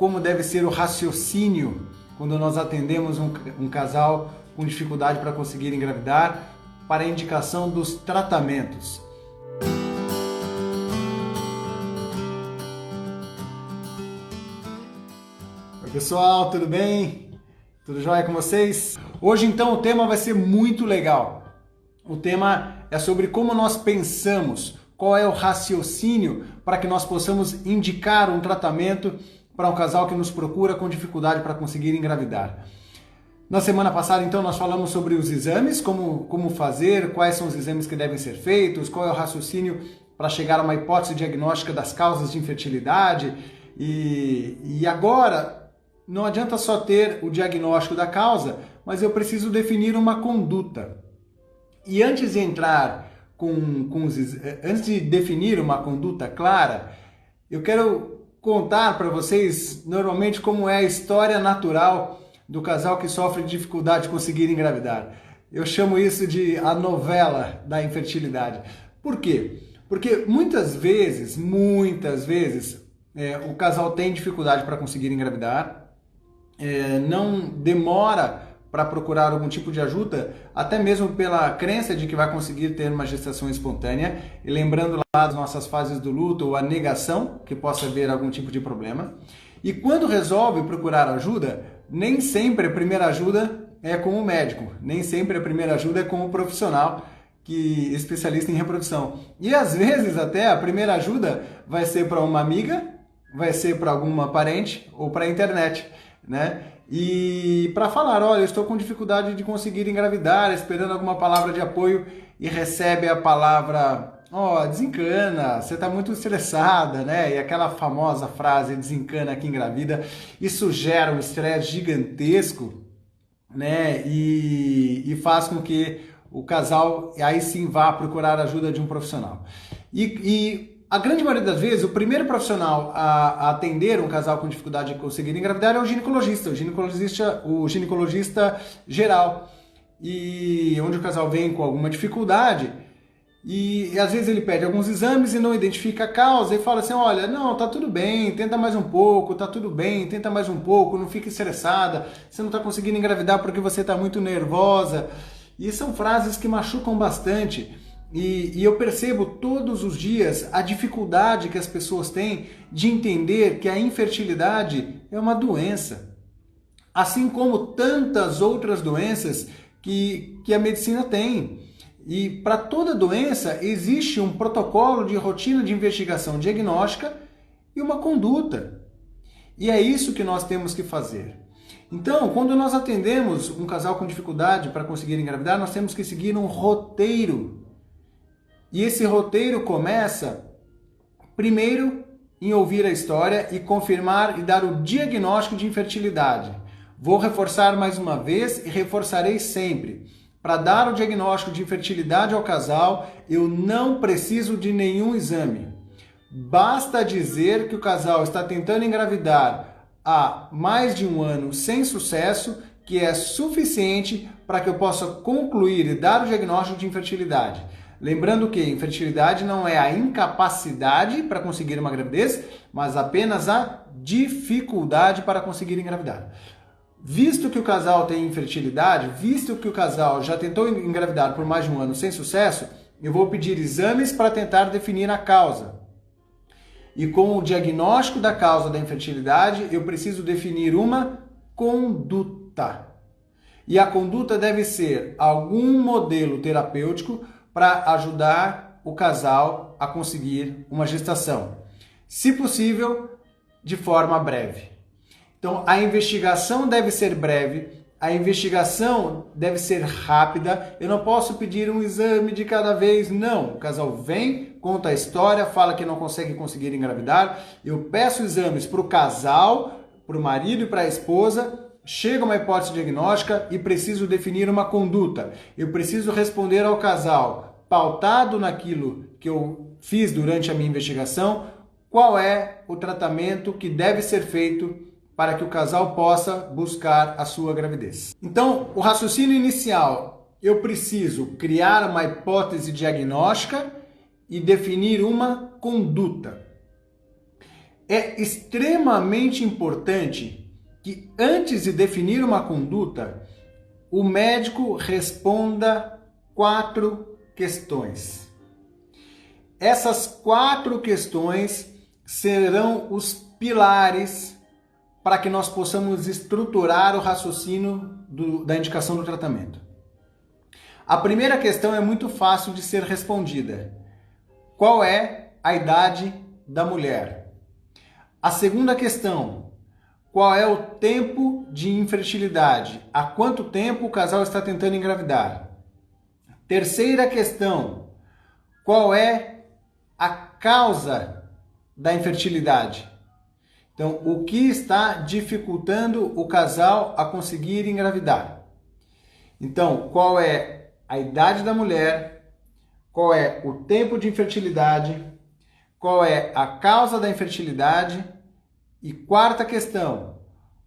como deve ser o raciocínio quando nós atendemos um casal com dificuldade para conseguir engravidar, para a indicação dos tratamentos. Oi pessoal, tudo bem? Tudo jóia com vocês? Hoje então o tema vai ser muito legal. O tema é sobre como nós pensamos, qual é o raciocínio para que nós possamos indicar um tratamento para um casal que nos procura com dificuldade para conseguir engravidar. Na semana passada, então, nós falamos sobre os exames, como fazer, quais são os exames que devem ser feitos, qual é o raciocínio para chegar a uma hipótese diagnóstica das causas de infertilidade. E agora, não adianta só ter o diagnóstico da causa, mas eu preciso definir uma conduta. E antes de entrar antes de definir uma conduta clara, eu quero contar para vocês normalmente como é a história natural do casal que sofre de dificuldade de conseguir engravidar. Eu chamo isso de a novela da infertilidade. Por quê? Porque muitas vezes, o casal tem dificuldade para conseguir engravidar, não demora para procurar algum tipo de ajuda, até mesmo pela crença de que vai conseguir ter uma gestação espontânea, e lembrando lá das nossas fases do luto ou a negação, que possa haver algum tipo de problema. E quando resolve procurar ajuda, nem sempre a primeira ajuda é com o médico, nem sempre a primeira ajuda é com o profissional especialista em reprodução. E às vezes até a primeira ajuda vai ser para uma amiga, vai ser para alguma parente ou para a internet, né? E para falar, olha, eu estou com dificuldade de conseguir engravidar, esperando alguma palavra de apoio, e recebe a palavra, desencana, você está muito estressada, né? E aquela famosa frase, desencana que engravida, isso gera um estresse gigantesco, né? E faz com que o casal aí sim vá procurar a ajuda de um profissional. E a grande maioria das vezes, o primeiro profissional a atender um casal com dificuldade de conseguir engravidar é o ginecologista geral, e onde o casal vem com alguma dificuldade e às vezes ele pede alguns exames e não identifica a causa e fala assim, olha, não, tá tudo bem, tenta mais um pouco, tá tudo bem, tenta mais um pouco, não fique estressada, você não está conseguindo engravidar porque você está muito nervosa. E são frases que machucam bastante. E eu percebo todos os dias a dificuldade que as pessoas têm de entender que a infertilidade é uma doença. Assim como tantas outras doenças que a medicina tem. E para toda doença existe um protocolo de rotina de investigação diagnóstica e uma conduta. E é isso que nós temos que fazer. Então, quando nós atendemos um casal com dificuldade para conseguir engravidar, nós temos que seguir um roteiro. E esse roteiro começa, primeiro, em ouvir a história e confirmar e dar o diagnóstico de infertilidade. Vou reforçar mais uma vez e reforçarei sempre. Para dar o diagnóstico de infertilidade ao casal, eu não preciso de nenhum exame. Basta dizer que o casal está tentando engravidar há mais de um ano sem sucesso, que é suficiente para que eu possa concluir e dar o diagnóstico de infertilidade. Lembrando que infertilidade não é a incapacidade para conseguir uma gravidez, mas apenas a dificuldade para conseguir engravidar. Visto que o casal tem infertilidade, visto que o casal já tentou engravidar por mais de um ano sem sucesso, eu vou pedir exames para tentar definir a causa. E com o diagnóstico da causa da infertilidade, eu preciso definir uma conduta. E a conduta deve ser algum modelo terapêutico para ajudar o casal a conseguir uma gestação. Se possível, de forma breve. Então, a investigação deve ser breve, a investigação deve ser rápida, eu não posso pedir um exame de cada vez, não. O casal vem, conta a história, fala que não conseguir engravidar, eu peço exames para o casal, para o marido e para a esposa, chega uma hipótese diagnóstica e preciso definir uma conduta. Eu preciso responder ao casal, pautado naquilo que eu fiz durante a minha investigação, qual é o tratamento que deve ser feito para que o casal possa buscar a sua gravidez. Então, o raciocínio inicial, eu preciso criar uma hipótese diagnóstica e definir uma conduta. é extremamente importante que antes de definir uma conduta, o médico responda 4 questões. Essas 4 questões serão os pilares para que nós possamos estruturar o raciocínio da indicação do tratamento. A primeira questão é muito fácil de ser respondida. Qual é a idade da mulher? A segunda questão: qual é o tempo de infertilidade? Há quanto tempo o casal está tentando engravidar? Terceira questão: qual é a causa da infertilidade? Então, o que está dificultando o casal a conseguir engravidar? Então, qual é a idade da mulher? Qual é o tempo de infertilidade? Qual é a causa da infertilidade? E quarta questão: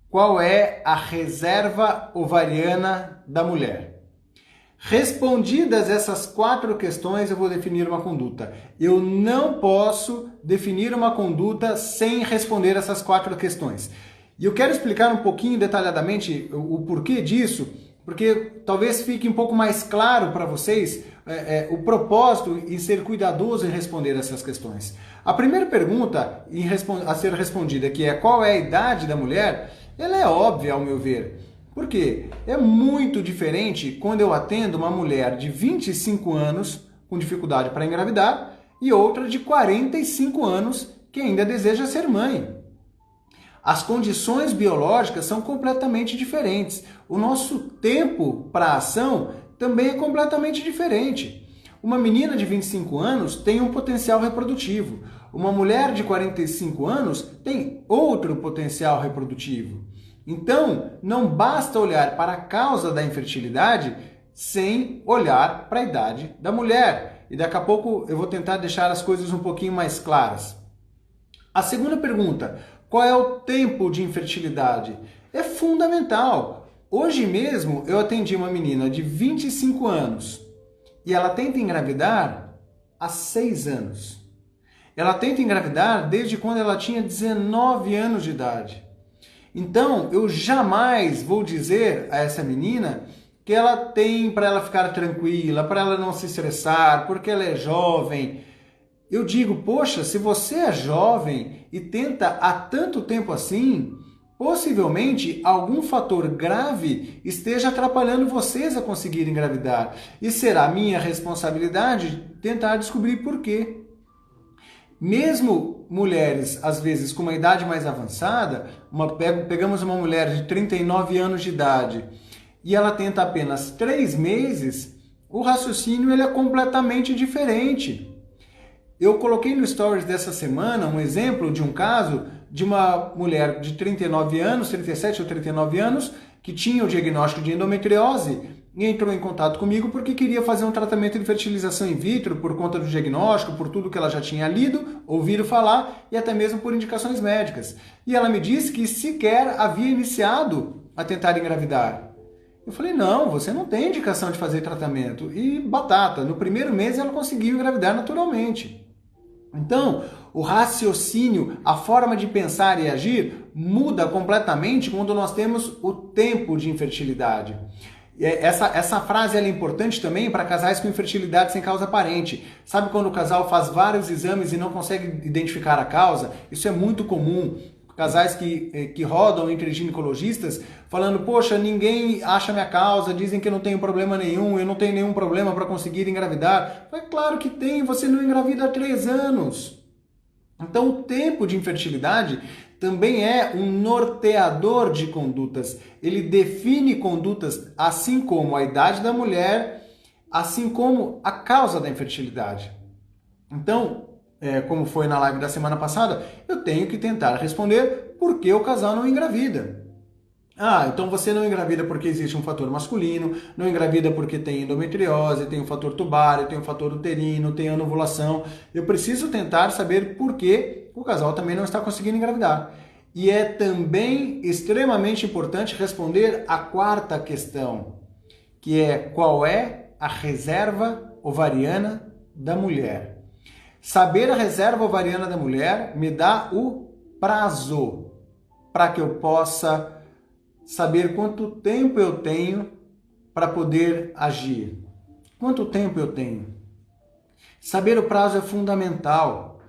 qual é a reserva ovariana da mulher? Respondidas essas 4 questões, eu vou definir uma conduta. Eu não posso definir uma conduta sem responder essas 4 questões. E eu quero explicar um pouquinho detalhadamente o porquê disso, porque talvez fique um pouco mais claro para vocês o propósito em ser cuidadoso em responder essas questões. A primeira pergunta a ser respondida, que é qual é a idade da mulher, ela é óbvia ao meu ver. Por quê? É muito diferente quando eu atendo uma mulher de 25 anos com dificuldade para engravidar e outra de 45 anos que ainda deseja ser mãe. As condições biológicas são completamente diferentes. O nosso tempo para ação também é completamente diferente. Uma menina de 25 anos tem um potencial reprodutivo. Uma mulher de 45 anos tem outro potencial reprodutivo. Então, não basta olhar para a causa da infertilidade sem olhar para a idade da mulher. E daqui a pouco eu vou tentar deixar as coisas um pouquinho mais claras. A segunda pergunta: qual é o tempo de infertilidade? É fundamental. Hoje mesmo eu atendi uma menina de 25 anos e ela tenta engravidar há 6 anos. Ela tenta engravidar desde quando ela tinha 19 anos de idade. Então, eu jamais vou dizer a essa menina que ela tem para ela ficar tranquila, para ela não se estressar, porque ela é jovem. Eu digo, poxa, se você é jovem e tenta há tanto tempo assim, possivelmente algum fator grave esteja atrapalhando vocês a conseguir engravidar. E será minha responsabilidade tentar descobrir por quê. Mesmo mulheres, às vezes, com uma idade mais avançada, pegamos uma mulher de 39 anos de idade e ela tenta apenas 3 meses, o raciocínio ele é completamente diferente. Eu coloquei no Stories dessa semana um exemplo de um caso de uma mulher de 39 anos, 37 ou 39 anos, que tinha o diagnóstico de endometriose e entrou em contato comigo porque queria fazer um tratamento de fertilização in vitro por conta do diagnóstico, por tudo que ela já tinha lido, ouvido falar e até mesmo por indicações médicas. E ela me disse que sequer havia iniciado a tentar engravidar. Eu falei, não, você não tem indicação de fazer tratamento. E batata, no primeiro mês ela conseguiu engravidar naturalmente. Então, o raciocínio, a forma de pensar e agir muda completamente quando nós temos o tempo de infertilidade. Essa frase é importante também para casais com infertilidade sem causa aparente. Sabe quando o casal faz vários exames e não consegue identificar a causa? Isso é muito comum. Casais que rodam entre ginecologistas falando, poxa, ninguém acha minha causa, dizem que eu não tenho problema nenhum, eu não tenho nenhum problema para conseguir engravidar. É claro que tem, você não engravida há 3 anos. Então o tempo de infertilidade também é um norteador de condutas. Ele define condutas assim como a idade da mulher, assim como a causa da infertilidade. Então, como foi na live da semana passada, eu tenho que tentar responder por que o casal não engravida. Ah, então você não engravida porque existe um fator masculino, não engravida porque tem endometriose, tem o fator tubário, tem o fator uterino, tem anovulação. Eu preciso tentar saber por que o casal também não está conseguindo engravidar. E é também extremamente importante responder a quarta questão, que é qual é a reserva ovariana da mulher. Saber a reserva ovariana da mulher me dá o prazo para que eu possa saber quanto tempo eu tenho para poder agir. Quanto tempo eu tenho? Saber o prazo é fundamental.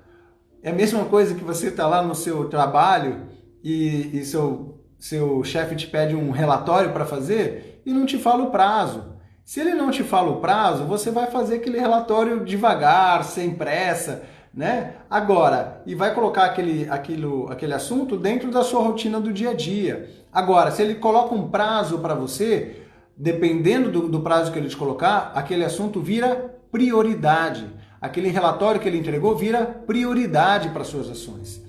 É a mesma coisa que você está lá no seu trabalho e seu chefe te pede um relatório para fazer e não te fala o prazo. Se ele não te fala o prazo, você vai fazer aquele relatório devagar, sem pressa, né? Agora, e vai colocar aquele assunto dentro da sua rotina do dia a dia. Agora, se ele coloca um prazo para você, dependendo do prazo que ele te colocar, aquele assunto vira prioridade. Aquele relatório que ele entregou vira prioridade para suas ações.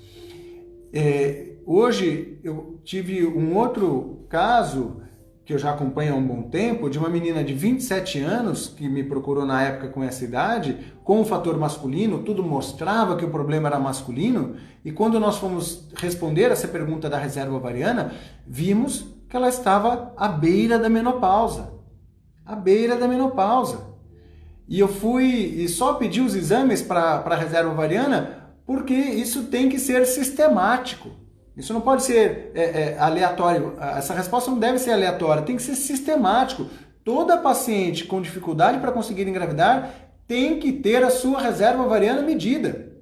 Hoje eu tive um outro caso que eu já acompanho há um bom tempo, de uma menina de 27 anos que me procurou na época com essa idade, com o fator masculino, tudo mostrava que o problema era masculino, e quando nós fomos responder essa pergunta da reserva ovariana, vimos que ela estava à beira da menopausa. À beira da menopausa. E eu fui e só pedi os exames para a reserva ovariana porque isso tem que ser sistemático. Isso não pode ser aleatório. Essa resposta não deve ser aleatória, tem que ser sistemático. Toda paciente com dificuldade para conseguir engravidar tem que ter a sua reserva ovariana medida.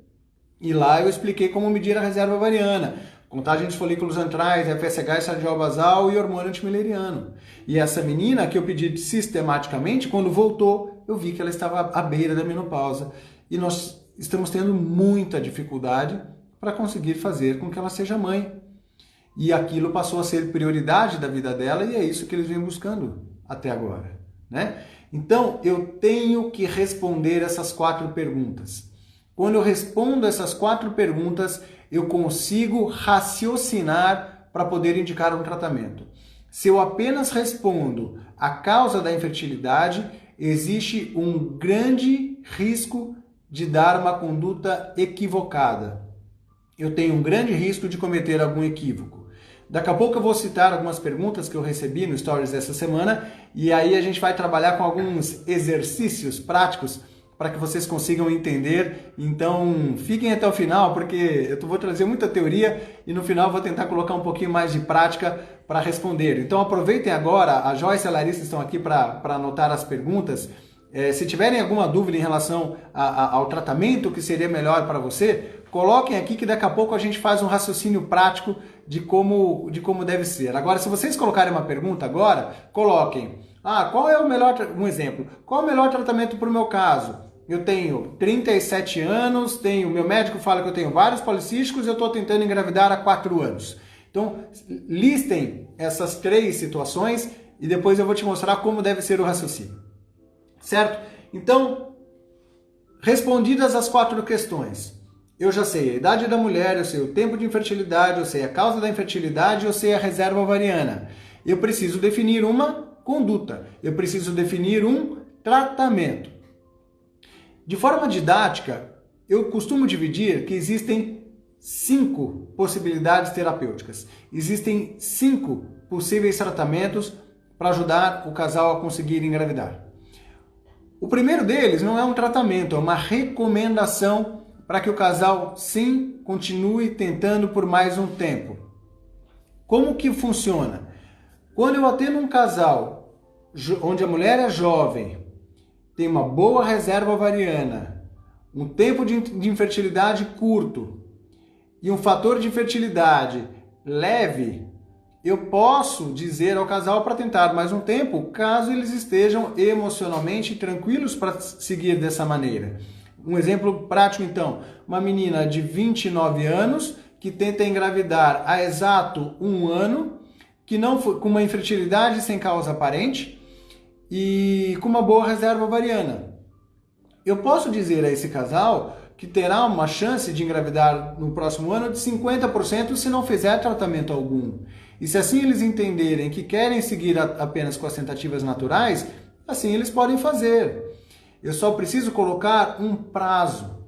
E lá eu expliquei como medir a reserva ovariana. Contagem dos folículos antrais, FSH estradiol basal e hormônio antimileriano. E essa menina que eu pedi sistematicamente, quando voltou, eu vi que ela estava à beira da menopausa. E nós estamos tendo muita dificuldade para conseguir fazer com que ela seja mãe. E aquilo passou a ser prioridade da vida dela e é isso que eles vêm buscando até agora, né? Então, eu tenho que responder essas 4 perguntas. Quando eu respondo essas 4 perguntas, eu consigo raciocinar para poder indicar um tratamento. Se eu apenas respondo a causa da infertilidade, existe um grande risco de dar uma conduta equivocada. Eu tenho um grande risco de cometer algum equívoco. Daqui a pouco eu vou citar algumas perguntas que eu recebi no Stories dessa semana e aí a gente vai trabalhar com alguns exercícios práticos para que vocês consigam entender. Então, fiquem até o final, porque eu vou trazer muita teoria e no final vou tentar colocar um pouquinho mais de prática para responder. Então, aproveitem agora, a Joyce e a Larissa estão aqui para anotar as perguntas. Se tiverem alguma dúvida em relação ao tratamento que seria melhor para você, coloquem aqui que daqui a pouco a gente faz um raciocínio prático de como deve ser. Agora, se vocês colocarem uma pergunta agora, coloquem. Qual é o melhor, um exemplo, qual é o melhor tratamento para o meu caso? Eu tenho 37 anos, meu médico fala que eu tenho vários policísticos e eu estou tentando engravidar há 4 anos. Então, listem essas 3 situações e depois eu vou te mostrar como deve ser o raciocínio. Certo? Então, respondidas as 4 questões, eu já sei a idade da mulher, eu sei o tempo de infertilidade, eu sei a causa da infertilidade, eu sei a reserva ovariana. Eu preciso definir uma conduta, eu preciso definir um tratamento. De forma didática, eu costumo dividir que existem 5 possibilidades terapêuticas. Existem 5 possíveis tratamentos para ajudar o casal a conseguir engravidar. O primeiro deles não é um tratamento, é uma recomendação para que o casal, sim, continue tentando por mais um tempo. Como que funciona? Quando eu atendo um casal onde a mulher é jovem, tem uma boa reserva ovariana, um tempo de infertilidade curto e um fator de fertilidade leve, eu posso dizer ao casal para tentar mais um tempo, caso eles estejam emocionalmente tranquilos para seguir dessa maneira. Um exemplo prático, então, uma menina de 29 anos que tenta engravidar há exato 1 ano, que não foi, com uma infertilidade sem causa aparente e com uma boa reserva ovariana. Eu posso dizer a esse casal que terá uma chance de engravidar no próximo ano de 50% se não fizer tratamento algum. E se assim eles entenderem que querem seguir apenas com as tentativas naturais, assim eles podem fazer. Eu só preciso colocar um prazo.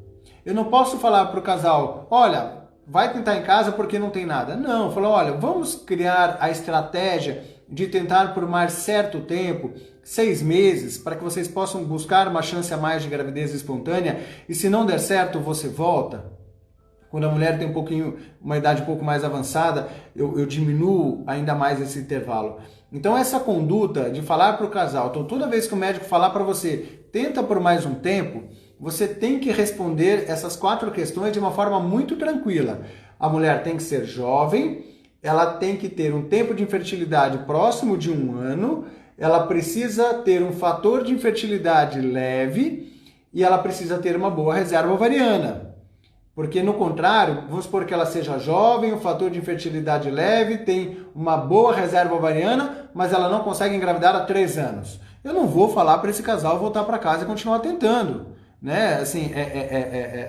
Eu não posso falar para o casal, olha, vai tentar em casa porque não tem nada. Não, eu falo, olha, vamos criar a estratégia de tentar por mais certo tempo, 6 meses, para que vocês possam buscar uma chance a mais de gravidez espontânea e se não der certo, você volta. Quando a mulher tem uma idade um pouco mais avançada, eu diminuo ainda mais esse intervalo. Então essa conduta de falar para o casal, então toda vez que o médico falar para você, tenta por mais um tempo, você tem que responder essas 4 questões de uma forma muito tranquila. A mulher tem que ser jovem, ela tem que ter um tempo de infertilidade próximo de 1 ano, ela precisa ter um fator de infertilidade leve e ela precisa ter uma boa reserva ovariana. Porque, no contrário, vamos supor que ela seja jovem, um fator de infertilidade leve, tem uma boa reserva ovariana, mas ela não consegue engravidar há 3 anos. Eu não vou falar para esse casal voltar para casa e continuar tentando, né? Assim,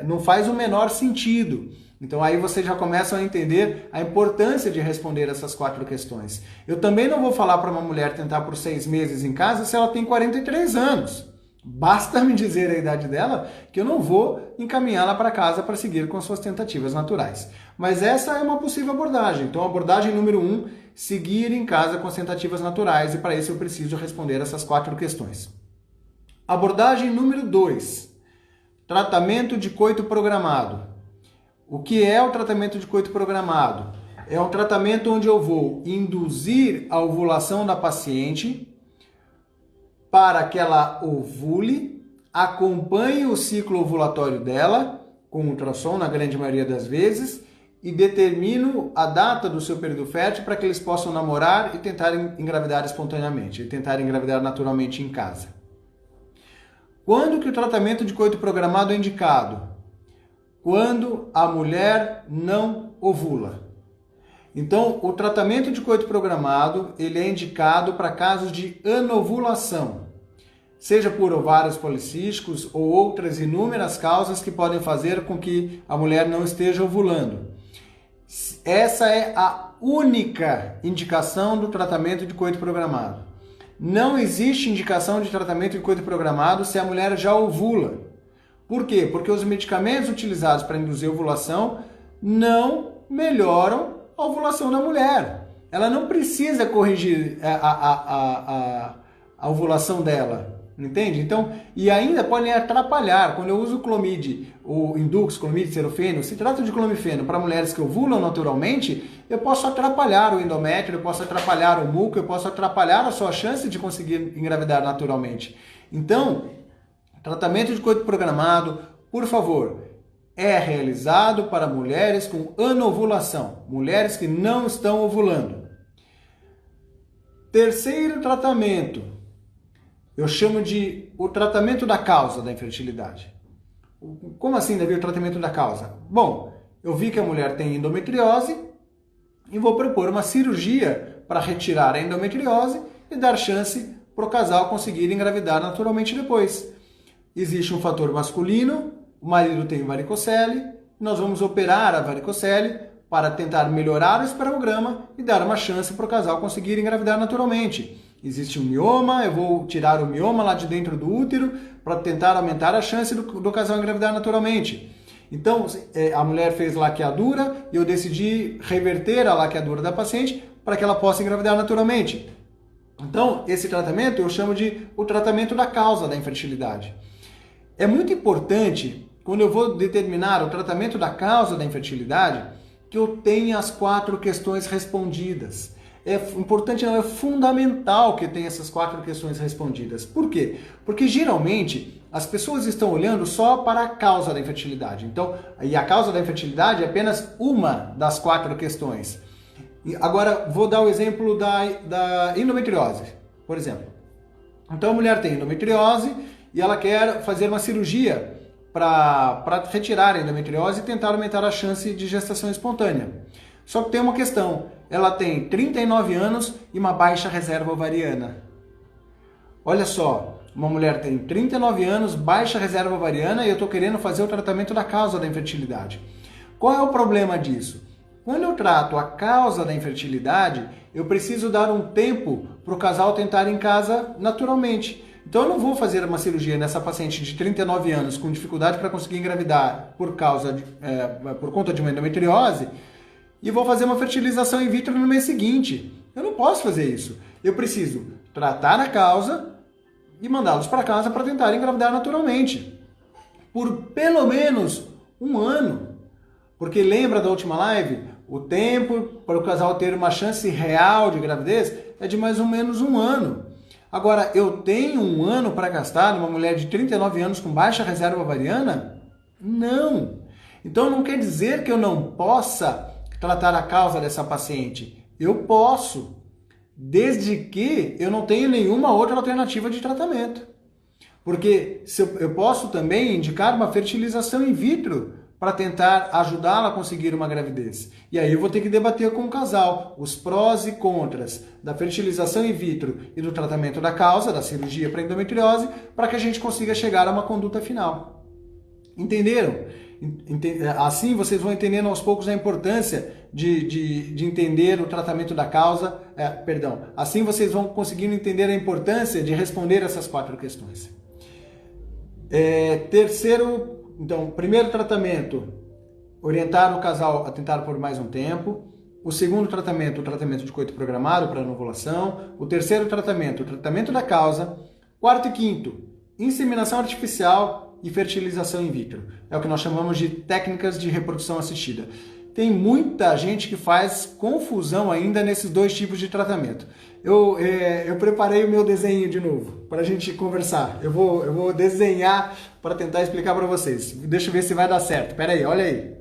não faz o menor sentido. Então aí vocês já começam a entender a importância de responder essas 4 questões. Eu também não vou falar para uma mulher tentar por 6 meses em casa se ela tem 43 anos. Basta me dizer a idade dela que eu não vou encaminhá-la para casa para seguir com suas tentativas naturais. Mas essa é uma possível abordagem. Então, abordagem número 1, seguir em casa com as tentativas naturais, e para isso eu preciso responder essas 4 questões. Abordagem número 2, tratamento de coito programado. O que é o tratamento de coito programado? É um tratamento onde eu vou induzir a ovulação da paciente para que ela ovule, acompanhe o ciclo ovulatório dela, com ultrassom na grande maioria das vezes, e determino a data do seu período fértil para que eles possam namorar e tentar engravidar espontaneamente, e tentar engravidar naturalmente em casa. Quando que o tratamento de coito programado é indicado? Quando a mulher não ovula. Então, o tratamento de coito programado, ele é indicado para casos de anovulação, seja por ovários policísticos ou outras inúmeras causas que podem fazer com que a mulher não esteja ovulando. Essa é a única indicação do tratamento de coito programado. Não existe indicação de tratamento de coito programado se a mulher já ovula. Por quê? Porque os medicamentos utilizados para induzir a ovulação não melhoram a ovulação da mulher. Ela não precisa corrigir a ovulação dela, entende? Então, e ainda podem atrapalhar. Quando eu uso clomide, o Indux, clomide, serofeno, se trata de clomifeno para mulheres que ovulam naturalmente, eu posso atrapalhar o endométrio, eu posso atrapalhar o muco, eu posso atrapalhar a sua chance de conseguir engravidar naturalmente. Então, tratamento de coito programado, por favor, é realizado para mulheres com anovulação, mulheres que não estão ovulando. Terceiro tratamento, eu chamo de o tratamento da causa da infertilidade. Como assim, Davi, o tratamento da causa? Bom, eu vi que a mulher tem endometriose e vou propor uma cirurgia para retirar a endometriose e dar chance para o casal conseguir engravidar naturalmente depois. Existe um fator masculino, o marido tem varicocele, nós vamos operar a varicocele para tentar melhorar o espermograma e dar uma chance para o casal conseguir engravidar naturalmente. Existe um mioma, eu vou tirar o mioma lá de dentro do útero para tentar aumentar a chance do casal engravidar naturalmente. Então, a mulher fez laqueadura e eu decidi reverter a laqueadura da paciente para que ela possa engravidar naturalmente. Então, esse tratamento eu chamo de o tratamento da causa da infertilidade. É muito importante, quando eu vou determinar o tratamento da causa da infertilidade, que eu tenha as 4 questões respondidas. É importante, não, é fundamental que eu tenha essas 4 questões respondidas. Por quê? Porque geralmente as pessoas estão olhando só para a causa da infertilidade. Então, e a causa da infertilidade é apenas uma das 4 questões. Agora, vou dar o exemplo da endometriose, por exemplo. Então, a mulher tem endometriose e ela quer fazer uma cirurgia para retirar a endometriose e tentar aumentar a chance de gestação espontânea. Só que tem uma questão, ela tem 39 anos e uma baixa reserva ovariana. Olha só, uma mulher tem 39 anos, baixa reserva ovariana e eu estou querendo fazer o tratamento da causa da infertilidade. Qual é o problema disso? Quando eu trato a causa da infertilidade, eu preciso dar um tempo para o casal tentar em casa naturalmente. Então eu não vou fazer uma cirurgia nessa paciente de 39 anos com dificuldade para conseguir engravidar por conta de uma endometriose e vou fazer uma fertilização in vitro no mês seguinte. Eu não posso fazer isso. Eu preciso tratar a causa e mandá-los para casa para tentar engravidar naturalmente. Por pelo menos 1 ano. Porque lembra da última live? O tempo para o casal ter uma chance real de gravidez é de mais ou menos 1 ano. Agora, eu tenho 1 ano para gastar numa mulher de 39 anos com baixa reserva ovariana? Não. Então não quer dizer que eu não possa tratar a causa dessa paciente. Eu posso, desde que eu não tenha nenhuma outra alternativa de tratamento. Porque eu posso também indicar uma fertilização in vitro para tentar ajudá-la a conseguir uma gravidez. E aí eu vou ter que debater com o casal os prós e contras da fertilização in vitro e do tratamento da causa, da cirurgia para endometriose, para que a gente consiga chegar a uma conduta final. Entenderam? Assim vocês vão entendendo aos poucos a importância de entender o tratamento da causa, assim vocês vão conseguindo entender a importância de responder essas 4 questões. Primeiro tratamento, orientar o casal a tentar por mais um tempo. O segundo tratamento, o tratamento de coito programado para anovulação. O terceiro tratamento, o tratamento da causa. Quarto e quinto, inseminação artificial e fertilização in vitro. É o que nós chamamos de técnicas de reprodução assistida. Tem muita gente que faz confusão ainda nesses 2 tipos de tratamento. Eu preparei o meu desenho de novo para a gente conversar. Eu vou desenhar para tentar explicar para vocês. Deixa eu ver se vai dar certo. Espera aí, olha aí.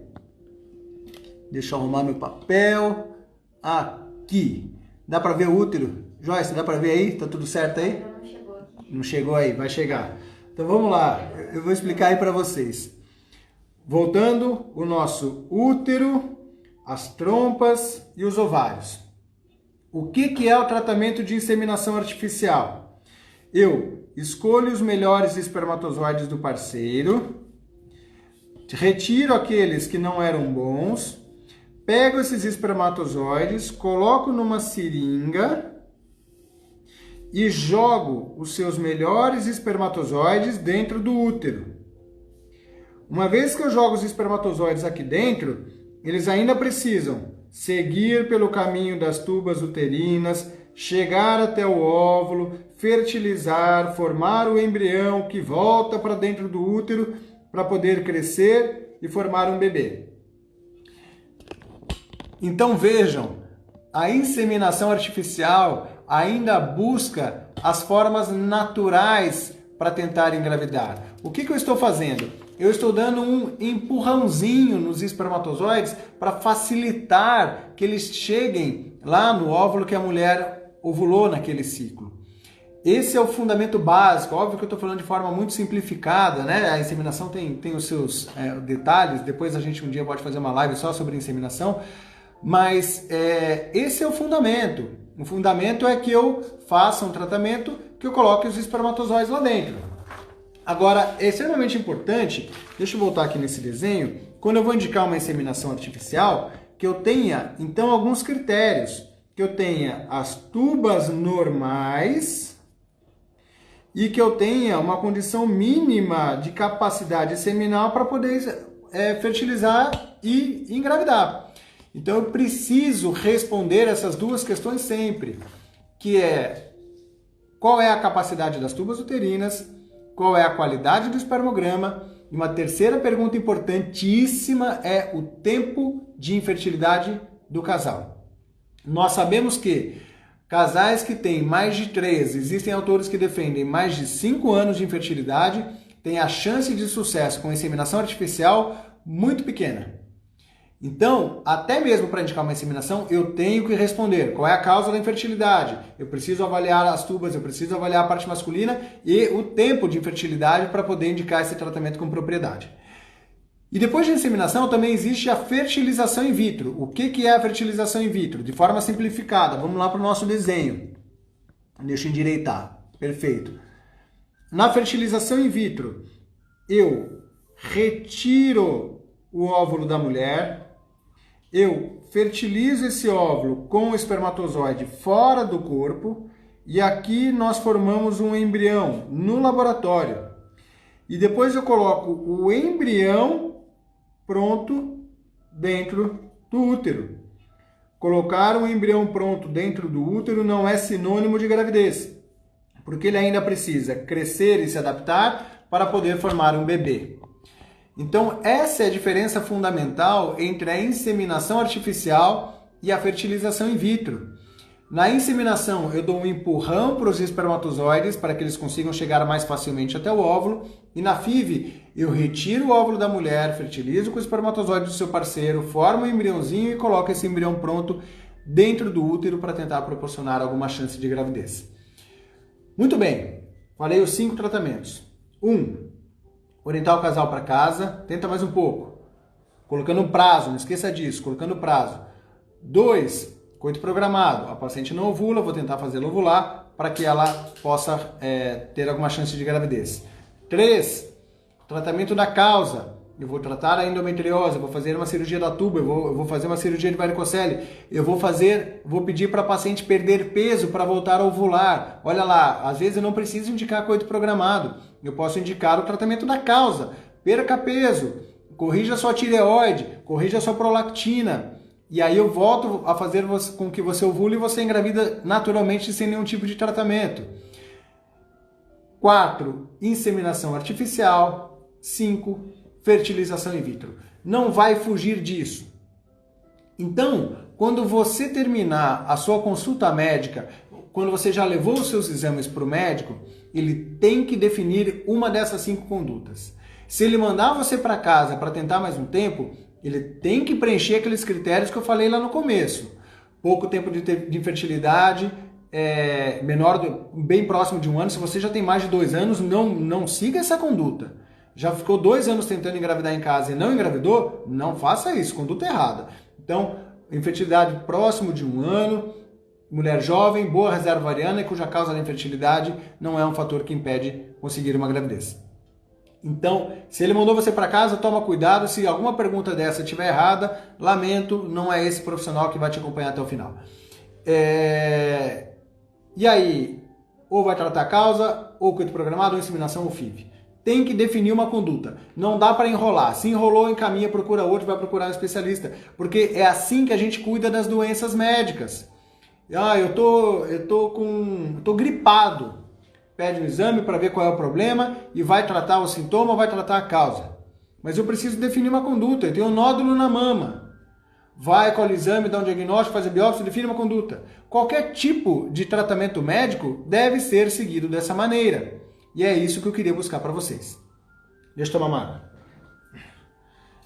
Deixa eu arrumar meu papel. Aqui. Dá para ver o útero? Joyce, dá para ver aí? Tá tudo certo aí? Não chegou aqui. Não chegou aí, vai chegar. Então vamos lá. Eu vou explicar aí para vocês. Voltando, o nosso útero, as trompas e os ovários. O que é o tratamento de inseminação artificial? Eu escolho os melhores espermatozoides do parceiro, retiro aqueles que não eram bons, pego esses espermatozoides, coloco numa seringa e jogo os seus melhores espermatozoides dentro do útero. Uma vez que eu jogo os espermatozoides aqui dentro, eles ainda precisam seguir pelo caminho das tubas uterinas, chegar até o óvulo, fertilizar, formar o embrião que volta para dentro do útero para poder crescer e formar um bebê. Então vejam, a inseminação artificial ainda busca as formas naturais para tentar engravidar. O que eu estou fazendo? Eu estou dando um empurrãozinho nos espermatozoides para facilitar que eles cheguem lá no óvulo que a mulher ovulou naquele ciclo. Esse é o fundamento básico. Óbvio que eu estou falando de forma muito simplificada, né? A inseminação tem os seus detalhes. Depois a gente um dia pode fazer uma live só sobre inseminação. Mas esse é o fundamento. O fundamento é que eu faça um tratamento que eu coloque os espermatozoides lá dentro. Agora, é extremamente importante, deixa eu voltar aqui nesse desenho, quando eu vou indicar uma inseminação artificial, que eu tenha, então, alguns critérios. Que eu tenha as tubas normais e que eu tenha uma condição mínima de capacidade seminal para poder fertilizar e engravidar. Então, eu preciso responder essas 2 questões sempre, que é qual é a capacidade das tubas uterinas, qual é a qualidade do espermograma, e uma terceira pergunta importantíssima é o tempo de infertilidade do casal. Nós sabemos que casais que têm mais de 3, existem autores que defendem mais de 5 anos de infertilidade, têm a chance de sucesso com inseminação artificial muito pequena. Então, até mesmo para indicar uma inseminação, eu tenho que responder qual é a causa da infertilidade. Eu preciso avaliar as tubas, eu preciso avaliar a parte masculina e o tempo de infertilidade para poder indicar esse tratamento com propriedade. E depois de inseminação também existe a fertilização in vitro. O que é a fertilização in vitro? De forma simplificada, vamos lá para o nosso desenho. Deixa eu endireitar. Perfeito. Na fertilização in vitro, eu retiro o óvulo da mulher, eu fertilizo esse óvulo com o espermatozoide fora do corpo e aqui nós formamos um embrião no laboratório. E depois eu coloco o embrião pronto dentro do útero. Colocar um embrião pronto dentro do útero não é sinônimo de gravidez, porque ele ainda precisa crescer e se adaptar para poder formar um bebê. Então, essa é a diferença fundamental entre a inseminação artificial e a fertilização in vitro. Na inseminação, eu dou um empurrão para os espermatozoides para que eles consigam chegar mais facilmente até o óvulo. E na FIV, eu retiro o óvulo da mulher, fertilizo com o espermatozoide do seu parceiro, formo um embriãozinho e coloco esse embrião pronto dentro do útero para tentar proporcionar alguma chance de gravidez. Muito bem, falei os 5 tratamentos. 1. Orientar o casal para casa, tenta mais um pouco. Colocando um prazo, não esqueça disso, colocando prazo. 2. Coito programado. A paciente não ovula, vou tentar fazê-la ovular para que ela possa ter alguma chance de gravidez. 3. Tratamento da causa. Eu vou tratar a endometriose, eu vou fazer uma cirurgia da tuba, eu vou fazer uma cirurgia de varicocele, vou pedir para a paciente perder peso para voltar a ovular. Olha lá, às vezes eu não preciso indicar coito programado, eu posso indicar o tratamento da causa. Perca peso, corrija a sua tireoide, corrija a sua prolactina, e aí eu volto a fazer com que você ovule e você engravida naturalmente sem nenhum tipo de tratamento. 4. Inseminação artificial. 5. Fertilização in vitro. Não vai fugir disso. Então, quando você terminar a sua consulta médica, quando você já levou os seus exames para o médico, ele tem que definir uma dessas 5 condutas. Se ele mandar você para casa para tentar mais um tempo, ele tem que preencher aqueles critérios que eu falei lá no começo. Pouco tempo de infertilidade, bem próximo de 1 ano. Se você já tem mais de 2 anos, não siga essa conduta. Já ficou 2 anos tentando engravidar em casa e não engravidou? Não faça isso, conduta errada. Então, infertilidade próximo de 1 ano, mulher jovem, boa reserva ovariana, cuja causa da infertilidade não é um fator que impede conseguir uma gravidez. Então, se ele mandou você para casa, toma cuidado. Se alguma pergunta dessa estiver errada, lamento, não é esse profissional que vai te acompanhar até o final. E aí, ou vai tratar a causa, ou coito programado, ou inseminação, ou FIV. Tem que definir uma conduta. Não dá para enrolar. Se enrolou, encaminha, procura outro, vai procurar um especialista. Porque é assim que a gente cuida das doenças médicas. Eu tô gripado. Pede um exame para ver qual é o problema e vai tratar o sintoma ou vai tratar a causa. Mas eu preciso definir uma conduta. Eu tenho um nódulo na mama. Vai com o exame, dá um diagnóstico, faz a biópsia, define uma conduta. Qualquer tipo de tratamento médico deve ser seguido dessa maneira. E é isso que eu queria buscar para vocês. Deixa eu tomar uma água.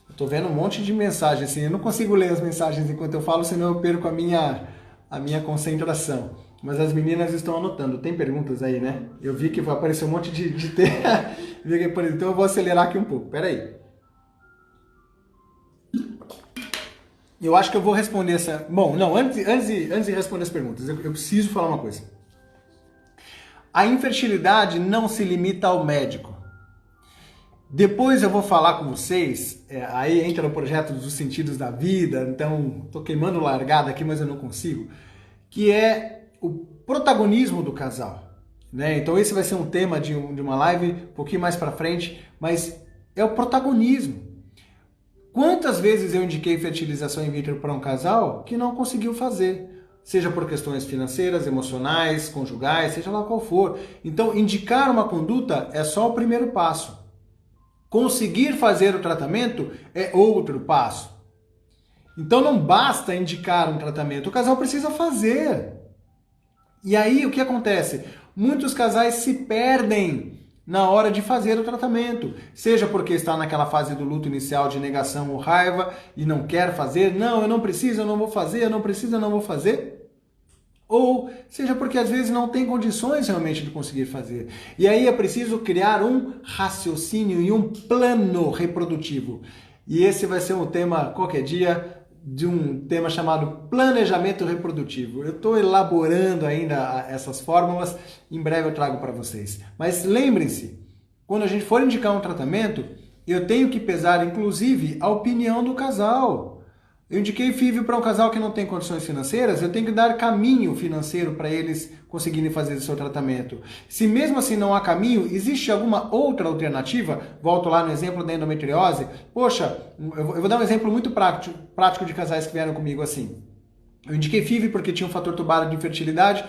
Eu tô vendo um monte de mensagens assim. Eu não consigo ler as mensagens enquanto eu falo, senão eu perco a minha concentração. Mas as meninas estão anotando. Tem perguntas aí, né? Eu vi que apareceu um monte de então eu vou acelerar aqui um pouco. Pera aí. Eu acho que eu vou responder essa... Bom, não, antes de responder as perguntas, eu preciso falar uma coisa. A infertilidade não se limita ao médico. Depois eu vou falar com vocês, aí entra no projeto dos sentidos da vida, então estou queimando largada aqui, mas eu não consigo, que é o protagonismo do casal. Né? Então esse vai ser um tema de uma live um pouquinho mais para frente, mas é o protagonismo. Quantas vezes eu indiquei fertilização in vitro para um casal que não conseguiu fazer? Seja por questões financeiras, emocionais, conjugais, seja lá qual for. Então, indicar uma conduta é só o primeiro passo. Conseguir fazer o tratamento é outro passo. Então, não basta indicar um tratamento, o casal precisa fazer. E aí, o que acontece? Muitos casais se perdem na hora de fazer o tratamento, seja porque está naquela fase do luto inicial de negação ou raiva e não quer fazer, não, eu não preciso, eu não vou fazer, eu não preciso, eu não vou fazer, ou seja porque às vezes não tem condições realmente de conseguir fazer. E aí é preciso criar um raciocínio e um plano reprodutivo. E esse vai ser um tema, qualquer dia, de um tema chamado planejamento reprodutivo. Eu estou elaborando ainda essas fórmulas, em breve eu trago para vocês. Mas lembrem-se, quando a gente for indicar um tratamento, eu tenho que pesar, inclusive, a opinião do casal. Eu indiquei FIV para um casal que não tem condições financeiras, eu tenho que dar caminho financeiro para eles conseguirem fazer o seu tratamento. Se mesmo assim não há caminho, existe alguma outra alternativa? Volto lá no exemplo da endometriose. Poxa, eu vou dar um exemplo muito prático de casais que vieram comigo assim. Eu indiquei FIV porque tinha um fator tubarão de infertilidade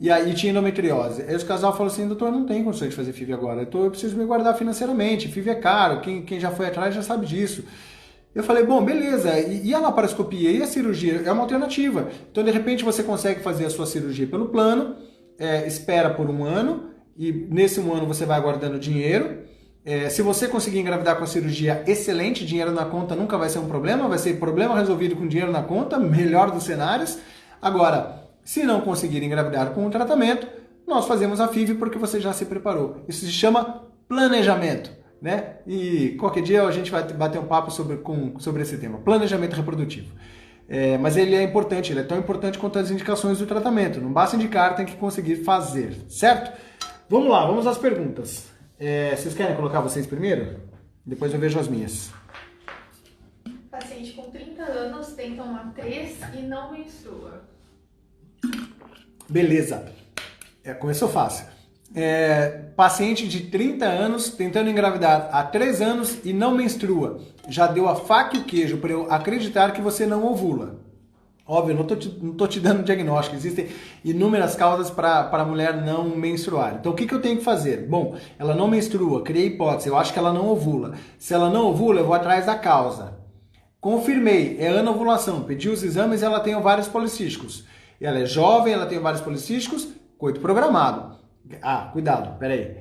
e aí tinha endometriose. Aí os casal falou assim, doutor, não tem condições de fazer FIV agora, eu preciso me guardar financeiramente, FIV é caro, quem já foi atrás já sabe disso. Eu falei, bom, beleza, e a laparoscopia e a cirurgia é uma alternativa. Então, de repente, você consegue fazer a sua cirurgia pelo plano, espera por um ano, e nesse um ano você vai guardando dinheiro. Se você conseguir engravidar com a cirurgia, excelente, dinheiro na conta nunca vai ser um problema, vai ser problema resolvido com dinheiro na conta, melhor dos cenários. Agora, se não conseguir engravidar com o tratamento, nós fazemos a FIV porque você já se preparou. Isso se chama planejamento, né? E qualquer dia a gente vai bater um papo sobre esse tema, planejamento reprodutivo. Mas ele é importante, ele é tão importante quanto as indicações do tratamento. Não basta indicar, tem que conseguir fazer, certo? Vamos lá, vamos às perguntas. Vocês querem colocar vocês primeiro? Depois eu vejo as minhas. Paciente com 30 anos tenta uma 3 e não menstrua. Beleza. Começou fácil. Paciente de 30 anos tentando engravidar há 3 anos e não menstrua. Já deu a faca e o queijo para eu acreditar que você não ovula. Óbvio, não tô te dando diagnóstico. Existem inúmeras causas para a mulher não menstruar. Então, o que eu tenho que fazer? Bom, ela não menstrua, criei hipótese, eu acho que ela não ovula. Se ela não ovula, eu vou atrás da causa. Confirmei, é anovulação. Pedi os exames e ela tem ovários policísticos. Ela é jovem, ela tem ovários policísticos, coito programado. Cuidado, peraí.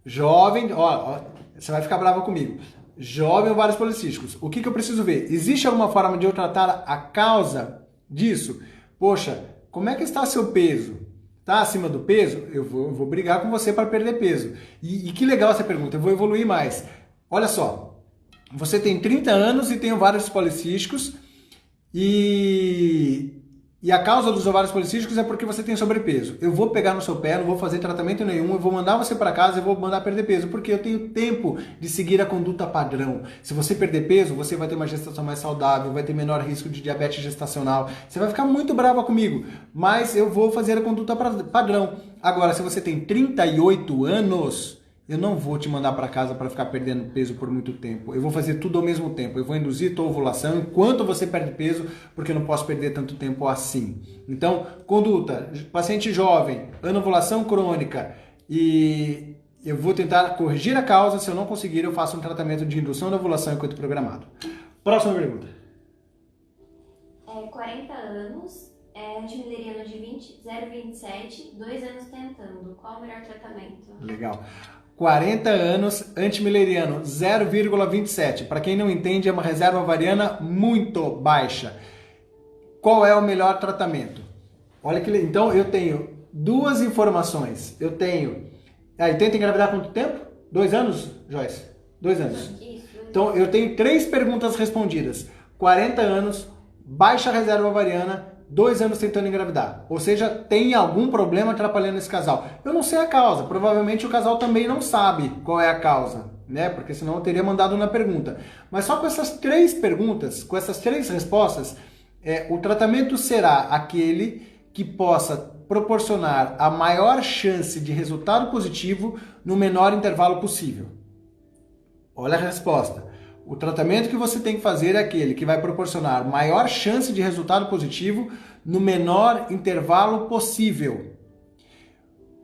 Jovem, ó, você vai ficar brava comigo. Jovem, ovários policísticos. O que eu preciso ver? Existe alguma forma de eu tratar a causa disso? Poxa, como é que está seu peso? Está acima do peso? Eu vou brigar com você para perder peso. E que legal essa pergunta, eu vou evoluir mais. Olha só, você tem 30 anos e tem ovários policísticos e a causa dos ovários policísticos é porque você tem sobrepeso. Eu vou pegar no seu pé, não vou fazer tratamento nenhum, eu vou mandar você para casa e vou mandar perder peso, porque eu tenho tempo de seguir a conduta padrão. Se você perder peso, você vai ter uma gestação mais saudável, vai ter menor risco de diabetes gestacional. Você vai ficar muito brava comigo, mas eu vou fazer a conduta padrão. Agora, se você tem 38 anos... eu não vou te mandar para casa para ficar perdendo peso por muito tempo. Eu vou fazer tudo ao mesmo tempo. Eu vou induzir tua ovulação enquanto você perde peso, porque eu não posso perder tanto tempo assim. Então, conduta, paciente jovem, anovulação crônica, e eu vou tentar corrigir a causa. Se eu não conseguir, eu faço um tratamento de indução da ovulação enquanto programado. Próxima pergunta. 40 anos, antimileriano de 0,27, 2 anos tentando. Qual o melhor tratamento? Legal. 40 anos, antimileriano, 0,27. Para quem não entende, é uma reserva ovariana muito baixa. Qual é o melhor tratamento? Olha que então eu tenho duas informações. Eu tenho... tenta engravidar quanto tempo? 2 anos, Joyce? 2 anos. Isso. Então eu tenho 3 perguntas respondidas. 40 anos, baixa reserva ovariana, 2 anos tentando engravidar. Ou seja, tem algum problema atrapalhando esse casal. Eu não sei a causa. Provavelmente o casal também não sabe qual é a causa, né? Porque senão eu teria mandado na pergunta. Mas só com essas 3 perguntas, com essas 3 respostas, o tratamento será aquele que possa proporcionar a maior chance de resultado positivo no menor intervalo possível. Olha a resposta. O tratamento que você tem que fazer é aquele que vai proporcionar maior chance de resultado positivo no menor intervalo possível.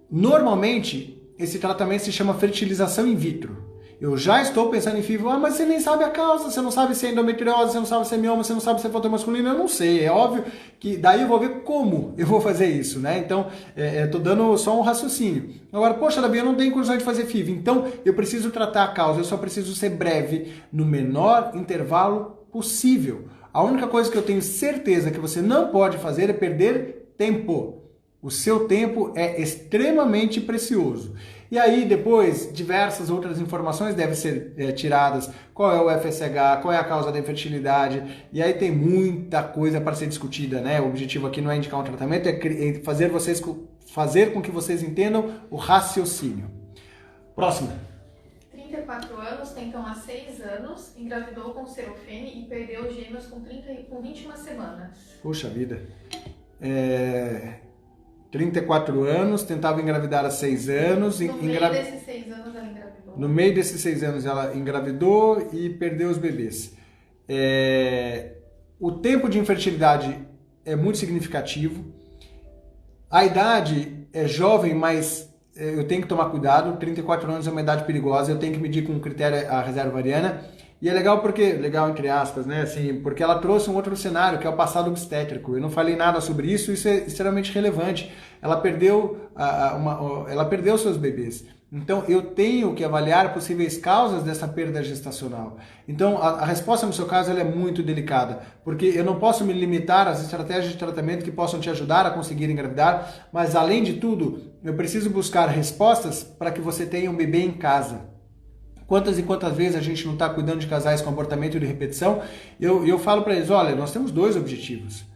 Normalmente, esse tratamento se chama fertilização in vitro. Eu já estou pensando em FIV, mas você nem sabe a causa, você não sabe se é endometriose, você não sabe se é mioma, você não sabe se é fator masculino, eu não sei. É óbvio que daí eu vou ver como eu vou fazer isso, né? Então, estou dando só um raciocínio. Agora, poxa, Davi, eu não tenho condição de fazer FIV, então eu preciso tratar a causa, eu só preciso ser breve no menor intervalo possível. A única coisa que eu tenho certeza que você não pode fazer é perder tempo. O seu tempo é extremamente precioso. E aí, depois, diversas outras informações devem ser tiradas. Qual é o FSH, qual é a causa da infertilidade. E aí tem muita coisa para ser discutida, né? O objetivo aqui não é indicar um tratamento, é fazer com que vocês entendam o raciocínio. Próximo. 34 anos, tentam há 6 anos, engravidou com serofene e perdeu os gêmeos com 21 semanas. Puxa vida. 34 anos, tentava engravidar há 6 anos. No meio desses 6 anos ela engravidou. No meio desses 6 anos ela engravidou e perdeu os bebês. O tempo de infertilidade é muito significativo. A idade é jovem, mas eu tenho que tomar cuidado. 34 anos é uma idade perigosa, eu tenho que medir com critério a reserva ovariana. E é legal porque, legal entre aspas, né, assim, porque ela trouxe um outro cenário, que é o passado obstétrico. Eu não falei nada sobre isso, isso é extremamente relevante. Ela perdeu, ela perdeu seus bebês. Então, eu tenho que avaliar possíveis causas dessa perda gestacional. Então, a resposta no seu caso ela é muito delicada, porque eu não posso me limitar às estratégias de tratamento que possam te ajudar a conseguir engravidar, mas, além de tudo, eu preciso buscar respostas para que você tenha um bebê em casa. Quantas e quantas vezes a gente não está cuidando de casais com abortamento de repetição? Eu falo para eles, olha, nós temos 2 objetivos.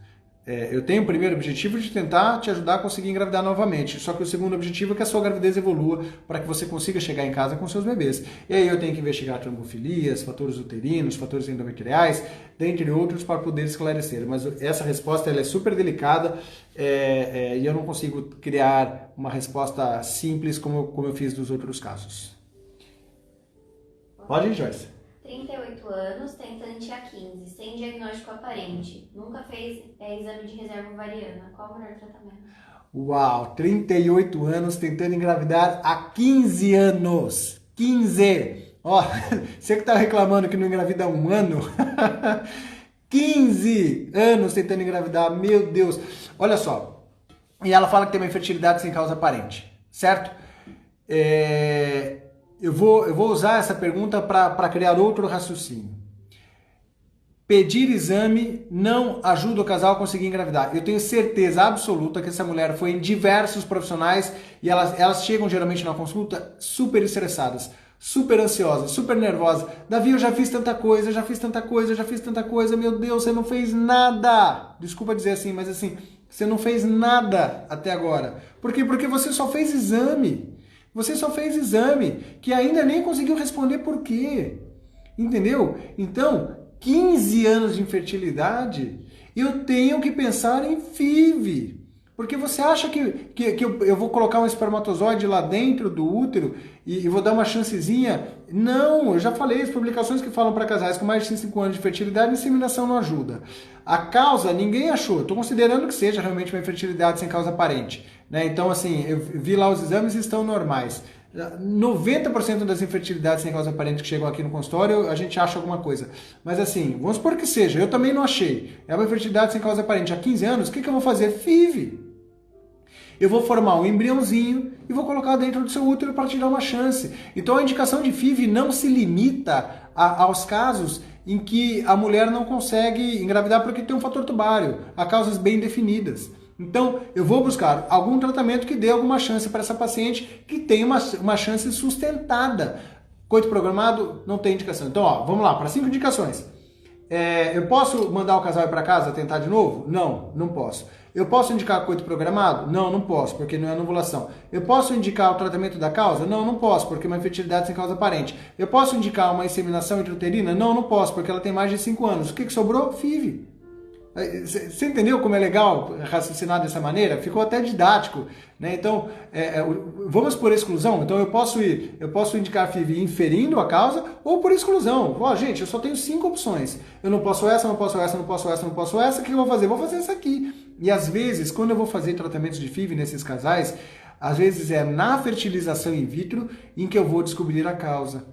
Eu tenho o primeiro objetivo de tentar te ajudar a conseguir engravidar novamente. Só que o segundo objetivo é que a sua gravidez evolua para que você consiga chegar em casa com seus bebês. E aí eu tenho que investigar trombofilias, fatores uterinos, fatores endometriais, dentre outros, para poder esclarecer. Mas essa resposta ela é super delicada e eu não consigo criar uma resposta simples como eu fiz dos outros casos. Pode ir, Joyce. 38 anos, tentante há 15, sem diagnóstico aparente. Nunca fez exame de reserva ovariana. Qual o melhor tratamento? Uau, 38 anos tentando engravidar há 15 anos. 15! Ó, você que tá reclamando que não engravida há 1 ano. 15 anos tentando engravidar, meu Deus. Olha só, e ela fala que tem uma infertilidade sem causa aparente, certo? Eu vou usar essa pergunta para criar outro raciocínio. Pedir exame não ajuda o casal a conseguir engravidar. Eu tenho certeza absoluta que essa mulher foi em diversos profissionais e elas chegam geralmente na consulta super estressadas, super ansiosas, super nervosas. Davi, eu já fiz tanta coisa, já fiz tanta coisa, já fiz tanta coisa. Meu Deus, você não fez nada. Desculpa dizer assim, mas assim, você não fez nada até agora. Por quê? Porque você só fez exame. Você só fez exame, que ainda nem conseguiu responder por quê. Entendeu? Então, 15 anos de infertilidade, eu tenho que pensar em FIV. Porque você acha que eu vou colocar um espermatozoide lá dentro do útero e vou dar uma chancezinha? Não, eu já falei, as publicações que falam para casais com mais de 5 anos de fertilidade, inseminação não ajuda. A causa, ninguém achou. Estou considerando que seja realmente uma infertilidade sem causa aparente. Né? Então, assim, eu vi lá os exames e estão normais. 90% das infertilidades sem causa aparente que chegam aqui no consultório, a gente acha alguma coisa. Mas assim, vamos supor que seja, eu também não achei. É uma infertilidade sem causa aparente há 15 anos, o que eu vou fazer? FIV. Eu vou formar um embriãozinho e vou colocar dentro do seu útero para te dar uma chance. Então a indicação de FIV não se limita aos casos em que a mulher não consegue engravidar porque tem um fator tubário. Há causas bem definidas. Então, eu vou buscar algum tratamento que dê alguma chance para essa paciente que tenha uma chance sustentada. Coito programado não tem indicação. Então, ó, vamos lá, para 5 indicações. Eu posso mandar o casal ir para casa tentar de novo? Não, não posso. Eu posso indicar coito programado? Não, não posso, porque não é anovulação. Eu posso indicar o tratamento da causa? Não, não posso, porque é uma infertilidade sem causa aparente. Eu posso indicar uma inseminação intrauterina? Não, não posso, porque ela tem mais de 5 anos. O que sobrou? FIV. Você entendeu como é legal raciocinar dessa maneira? Ficou até didático, né? Então, vamos por exclusão. Então, eu posso indicar FIV inferindo a causa ou por exclusão. Ó, gente, eu só tenho 5 opções. Eu não posso essa, não posso essa, não posso essa, não posso essa. O que eu vou fazer? Vou fazer essa aqui. E às vezes, quando eu vou fazer tratamentos de FIV nesses casais, às vezes é na fertilização in vitro em que eu vou descobrir a causa.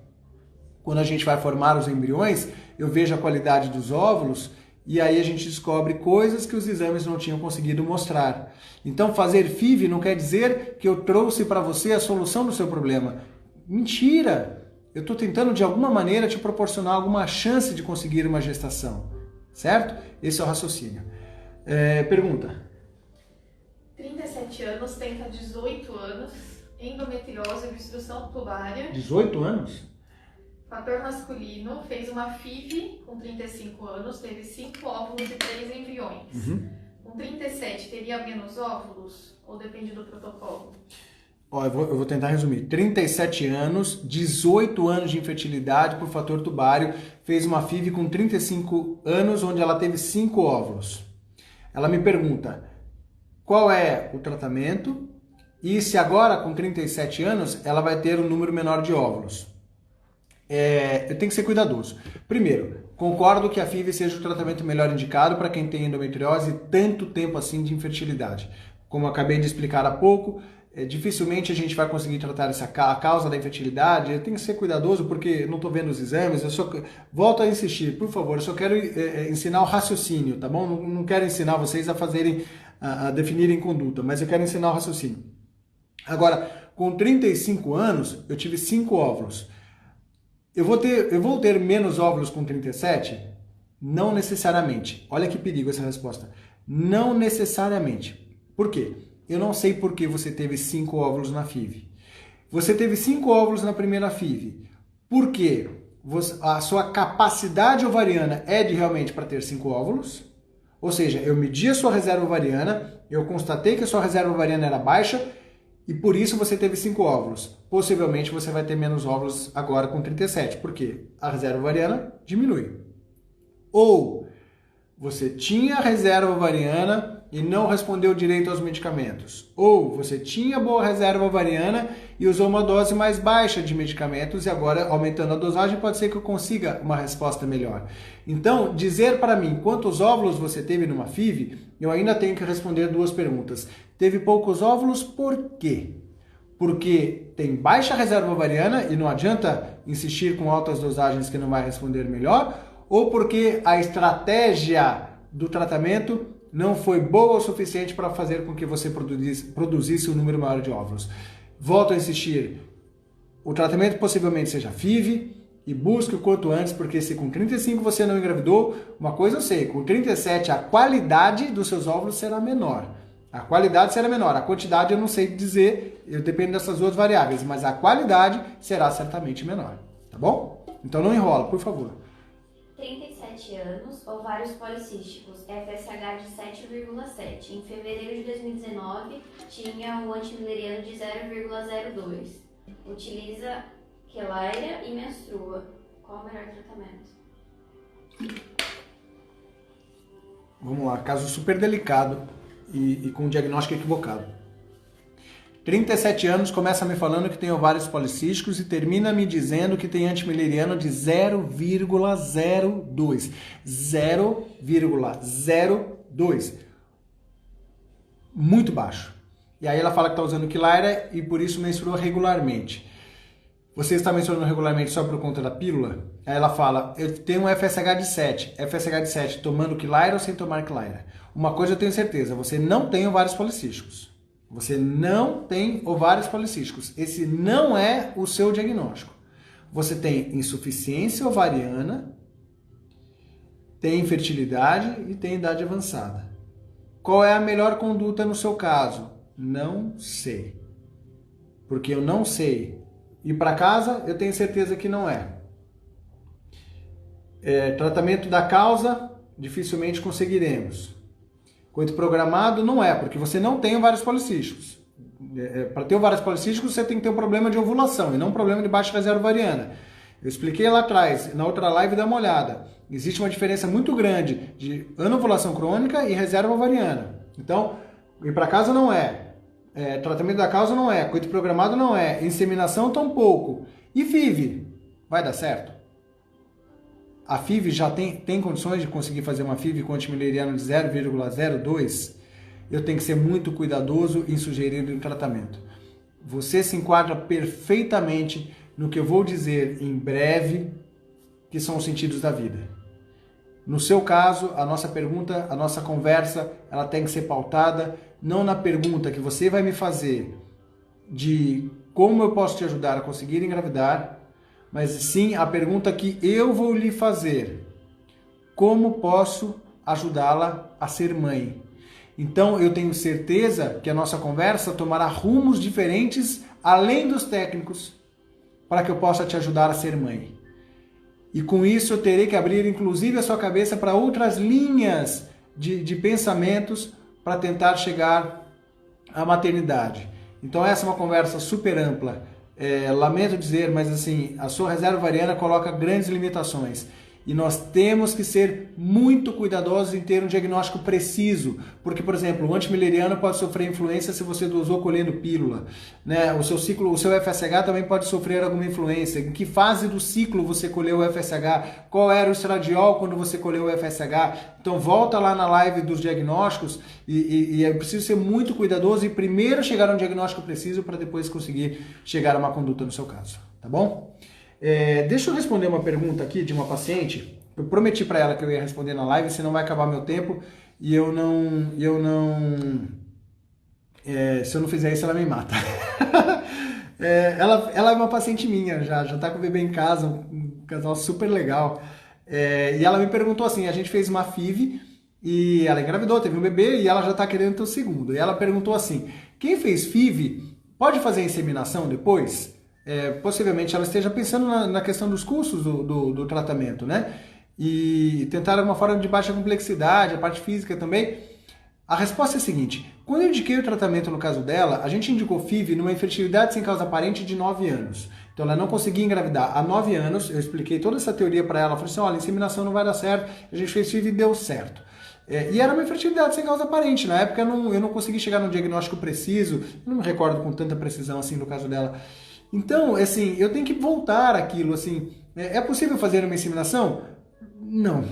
Quando a gente vai formar os embriões, eu vejo a qualidade dos óvulos. E aí a gente descobre coisas que os exames não tinham conseguido mostrar. Então fazer FIV não quer dizer que eu trouxe para você a solução do seu problema. Mentira! Eu estou tentando de alguma maneira te proporcionar alguma chance de conseguir uma gestação. Certo? Esse é o raciocínio. Pergunta. 37 anos, tenta 18 anos, endometriose e obstrução tubular. 18 anos? Fator masculino, fez uma FIV com 35 anos, teve 5 óvulos e 3 embriões. Uhum. Com 37, teria menos óvulos? Ou depende do protocolo? Ó, eu vou tentar resumir. 37 anos, 18 anos de infertilidade por fator tubário, fez uma FIV com 35 anos, onde ela teve 5 óvulos. Ela me pergunta qual é o tratamento e se agora, com 37 anos, ela vai ter um número menor de óvulos. Eu tenho que ser cuidadoso. Primeiro, concordo que a FIV seja o tratamento melhor indicado para quem tem endometriose e tanto tempo assim de infertilidade. como eu acabei de explicar há pouco, dificilmente a gente vai conseguir tratar a causa da infertilidade. Eu tenho que ser cuidadoso porque não estou vendo os exames. Volto a insistir, por favor, eu só quero ensinar o raciocínio, tá bom? Não quero ensinar vocês a fazerem, a definirem conduta, mas eu quero ensinar o raciocínio. Agora, com 35 anos, eu tive 5 óvulos. Eu vou ter menos óvulos com 37? Não necessariamente. Olha que perigo essa resposta. Não necessariamente. Por quê? Eu não sei por que você teve 5 óvulos na FIV. Você teve 5 óvulos na primeira FIV. Por quê? A sua capacidade ovariana é de realmente para ter 5 óvulos. Ou seja, eu medi a sua reserva ovariana, eu constatei que a sua reserva ovariana era baixa e por isso você teve 5 óvulos. Possivelmente você vai ter menos óvulos agora com 37. Por quê? A reserva ovariana diminui. Ou você tinha reserva ovariana e não respondeu direito aos medicamentos. Ou você tinha boa reserva ovariana e usou uma dose mais baixa de medicamentos e agora, aumentando a dosagem, pode ser que eu consiga uma resposta melhor. Então, dizer para mim quantos óvulos você teve numa FIV, eu ainda tenho que responder 2 perguntas. Teve poucos óvulos, por quê? Porque tem baixa reserva ovariana e não adianta insistir com altas dosagens que não vai responder melhor, ou porque a estratégia do tratamento não foi boa o suficiente para fazer com que você produzisse um número maior de óvulos. Volto a insistir, o tratamento possivelmente seja FIV e busque o quanto antes, porque se com 35 você não engravidou, uma coisa eu sei, com 37 a qualidade dos seus óvulos será menor. A qualidade será menor, a quantidade eu não sei dizer, eu dependo dessas 2 variáveis, mas a qualidade será certamente menor, tá bom? Então não enrola, por favor. 37 anos, ovários policísticos, FSH de 7,7. Em fevereiro de 2019, tinha o antimileriano de 0,02. Utiliza quelaira e menstrua. Qual o melhor tratamento? Vamos lá, caso super delicado e com um diagnóstico equivocado. 37 anos, começa me falando que tem ovários policísticos e termina me dizendo que tem antimileriano de 0,02. 0,02. Muito baixo. E aí ela fala que está usando quilaira e por isso menstrua regularmente. Você está menstruando regularmente só por conta da pílula? Aí ela fala, eu tenho um FSH de 7. FSH de 7 tomando quilaira ou sem tomar quilaira? Uma coisa eu tenho certeza, você não tem ovários policísticos. Você não tem ovários policísticos. Esse não é o seu diagnóstico. Você tem insuficiência ovariana, tem infertilidade e tem idade avançada. Qual é a melhor conduta no seu caso? Não sei. Porque eu não sei. Ir para casa, eu tenho certeza que não é. Tratamento da causa, dificilmente conseguiremos. Coito programado não é, porque você não tem ovários policísticos. Para ter ovários policísticos, você tem que ter um problema de ovulação e não um problema de baixa reserva ovariana. Eu expliquei lá atrás, na outra live, dá uma olhada. Existe uma diferença muito grande de anovulação crônica e reserva ovariana. Então, ir para casa não é. Tratamento da causa não é. Coito programado não é. Inseminação tampouco. E FIV? Vai dar certo? A FIV já tem condições de conseguir fazer uma FIV com antimileriano de 0,02? Eu tenho que ser muito cuidadoso em sugerir um tratamento. Você se enquadra perfeitamente no que eu vou dizer em breve, que são os sentidos da vida. No seu caso, a nossa pergunta, a nossa conversa, ela tem que ser pautada não na pergunta que você vai me fazer de como eu posso te ajudar a conseguir engravidar, mas sim a pergunta que eu vou lhe fazer: como posso ajudá-la a ser mãe? Então eu tenho certeza que a nossa conversa tomará rumos diferentes além dos técnicos para que eu possa te ajudar a ser mãe. E com isso eu terei que abrir inclusive a sua cabeça para outras linhas de pensamentos para tentar chegar à maternidade. Então essa é uma conversa super ampla. Lamento dizer, mas assim, a sua reserva ovariana coloca grandes limitações. E nós temos que ser muito cuidadosos em ter um diagnóstico preciso, porque, por exemplo, o antimileriano pode sofrer influência se você dosou colhendo pílula, né? O seu FSH também pode sofrer alguma influência. Em que fase do ciclo você colheu o FSH? Qual era o estradiol quando você colheu o FSH? Então volta lá na live dos diagnósticos e é preciso ser muito cuidadoso e primeiro chegar a um diagnóstico preciso para depois conseguir chegar a uma conduta no seu caso, tá bom? Deixa eu responder uma pergunta aqui de uma paciente. Eu prometi para ela que eu ia responder na live, senão vai acabar meu tempo e se eu não fizer isso ela me mata. Ela é uma paciente minha, já tá com o bebê em casa, um casal super legal. E ela me perguntou assim, a gente fez uma FIV e ela engravidou, teve um bebê e ela já tá querendo ter o segundo. E ela perguntou assim, quem fez FIV pode fazer inseminação depois? Possivelmente ela esteja pensando na questão dos custos do tratamento, né? E tentar uma forma de baixa complexidade, a parte física também. A resposta é a seguinte, quando eu indiquei o tratamento no caso dela, a gente indicou FIV numa infertilidade sem causa aparente de 9 anos. Então ela não conseguia engravidar há 9 anos, eu expliquei toda essa teoria para ela, falei assim, olha, inseminação não vai dar certo, a gente fez FIV e deu certo. E era uma infertilidade sem causa aparente, na época eu não consegui chegar no diagnóstico preciso, não me recordo com tanta precisão assim no caso dela. Então, assim, eu tenho que voltar àquilo, assim, é possível fazer uma inseminação? Não.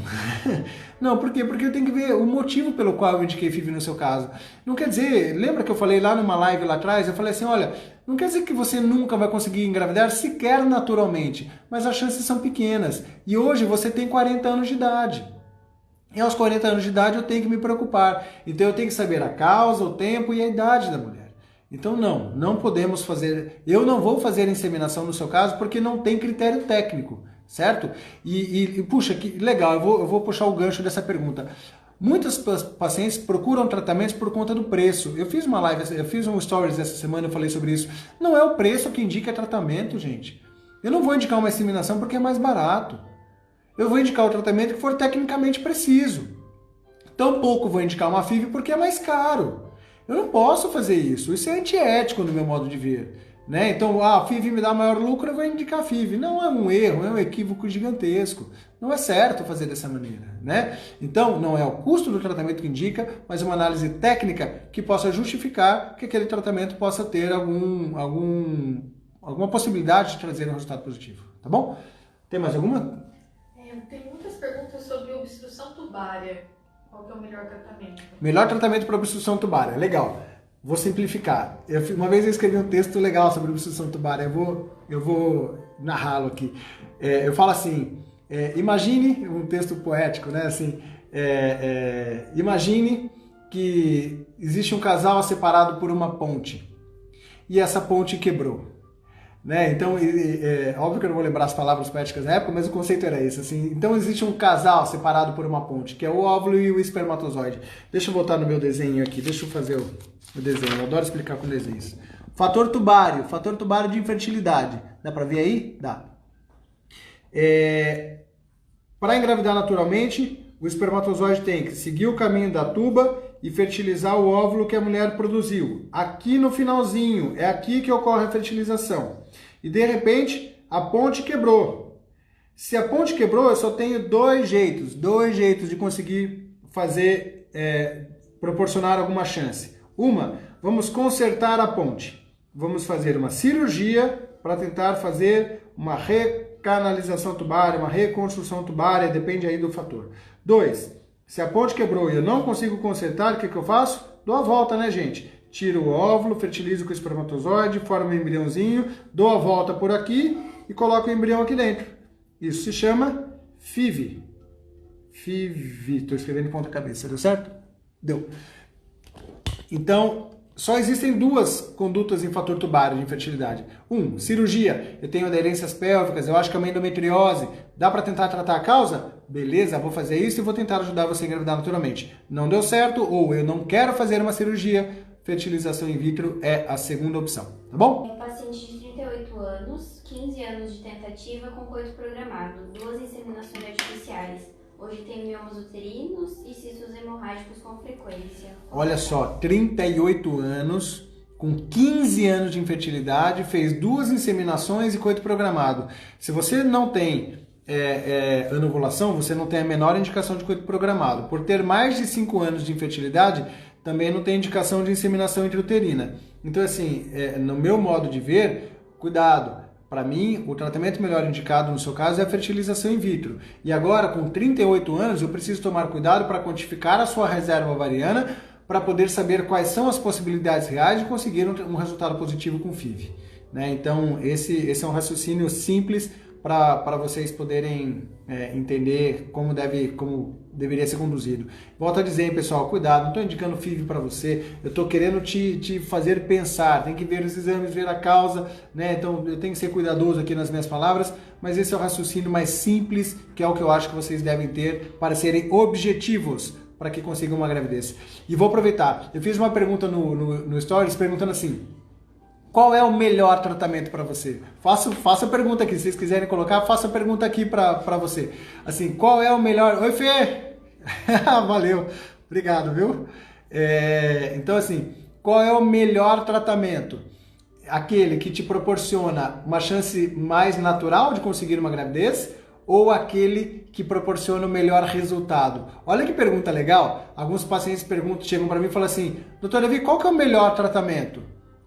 Não, por quê? Porque eu tenho que ver o motivo pelo qual eu indiquei FIV no seu caso. Não quer dizer, lembra que eu falei lá numa live lá atrás, eu falei assim, olha, não quer dizer que você nunca vai conseguir engravidar sequer naturalmente, mas as chances são pequenas. E hoje você tem 40 anos de idade. E aos 40 anos de idade eu tenho que me preocupar. Então eu tenho que saber a causa, o tempo e a idade da mulher. Então não podemos fazer, eu não vou fazer inseminação no seu caso porque não tem critério técnico, certo? Puxa, que legal, eu vou puxar o gancho dessa pergunta. Muitas pacientes procuram tratamentos por conta do preço. Eu fiz uma live, eu fiz um stories essa semana, eu falei sobre isso. Não é o preço que indica tratamento, gente. Eu não vou indicar uma inseminação porque é mais barato. Eu vou indicar o tratamento que for tecnicamente preciso. Tampouco vou indicar uma FIV porque é mais caro. Eu não posso fazer isso. Isso é antiético no meu modo de ver. Né? Então, a FIV me dá maior lucro, eu vou indicar a FIV. Não é um erro, é um equívoco gigantesco. Não é certo fazer dessa maneira. Né? Então, não é o custo do tratamento que indica, mas uma análise técnica que possa justificar que aquele tratamento possa ter alguma possibilidade de trazer um resultado positivo. Tá bom? Tem mais alguma? Tem muitas perguntas sobre obstrução tubária. Qual que é o melhor tratamento? Melhor tratamento para obstrução tubária. Legal. Vou simplificar. Uma vez eu escrevi um texto legal sobre obstrução tubária. Eu vou narrá-lo aqui. Eu falo assim, imagine, um texto poético, né? Assim, imagine que existe um casal separado por uma ponte. E essa ponte quebrou. Né? Então, óbvio que eu não vou lembrar as palavras poéticas da época, mas o conceito era esse. Assim. Então, existe um casal separado por uma ponte, que é o óvulo e o espermatozoide. Deixa eu voltar no meu desenho aqui, deixa eu fazer o desenho. Eu adoro explicar com desenhos. Fator tubário de infertilidade. Dá pra ver aí? Dá. Para engravidar naturalmente, o espermatozoide tem que seguir o caminho da tuba e fertilizar o óvulo que a mulher produziu. Aqui no finalzinho, é aqui que ocorre a fertilização. E de repente, a ponte quebrou. Se a ponte quebrou, eu só tenho dois jeitos de conseguir fazer, proporcionar alguma chance. Vamos consertar a ponte. Vamos fazer uma cirurgia para tentar fazer uma recanalização tubária, uma reconstrução tubária, depende aí do fator. 2. Se a ponte quebrou e eu não consigo consertar, o que eu faço? Dou a volta, né, gente? Tiro o óvulo, fertilizo com o espermatozoide, formo um embriãozinho, dou a volta por aqui e coloco o embrião aqui dentro. Isso se chama FIV. FIV. Estou escrevendo em ponta cabeça, deu certo? Deu. Então, só existem duas condutas em fator tubário de infertilidade. Cirurgia. Eu tenho aderências pélvicas, eu acho que é uma endometriose. Dá para tentar tratar a causa? Beleza, vou fazer isso e vou tentar ajudar você a engravidar naturalmente. Não deu certo ou eu não quero fazer uma cirurgia, fertilização in vitro é a segunda opção, tá bom? É um paciente de 38 anos, 15 anos de tentativa com coito programado, 2 inseminações artificiais. Hoje tem miomas uterinos e cistos hemorrágicos com frequência. Olha só, 38 anos, com 15 anos de infertilidade, fez 2 inseminações e coito programado. Se você não tem anovulação, você não tem a menor indicação de coito programado. Por ter mais de 5 anos de infertilidade, também não tem indicação de inseminação intrauterina. Então, assim, no meu modo de ver, cuidado. Para mim, o tratamento melhor indicado no seu caso é a fertilização in vitro. E agora, com 38 anos, eu preciso tomar cuidado para quantificar a sua reserva ovariana para poder saber quais são as possibilidades reais de conseguir um resultado positivo com FIV. Né? Então, esse é um raciocínio simples para vocês poderem entender como deveria ser conduzido. Volto a dizer, hein, pessoal, cuidado, não estou indicando FIV para você, eu estou querendo te fazer pensar, tem que ver os exames, ver a causa, né? Então eu tenho que ser cuidadoso aqui nas minhas palavras, mas esse é o raciocínio mais simples, que é o que eu acho que vocês devem ter para serem objetivos, para que consigam uma gravidez. E vou aproveitar, eu fiz uma pergunta no Stories, perguntando assim: qual é o melhor tratamento para você? Faça a pergunta aqui, se vocês quiserem colocar, faça a pergunta aqui para você. Assim, qual é o melhor... Oi, Fê! Valeu, obrigado, viu? Então, assim, qual é o melhor tratamento? Aquele que te proporciona uma chance mais natural de conseguir uma gravidez ou aquele que proporciona o melhor resultado? Olha que pergunta legal. Alguns pacientes chegam para mim e falam assim: doutor Davi, qual que é o melhor tratamento?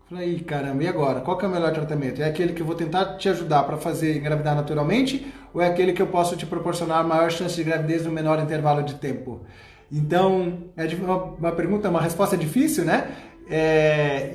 Falei, caramba, e agora? Qual que é o melhor tratamento? É aquele que eu vou tentar te ajudar para fazer engravidar naturalmente ou é aquele que eu posso te proporcionar maior chance de gravidez no menor intervalo de tempo? Então, é uma pergunta, uma resposta difícil, né?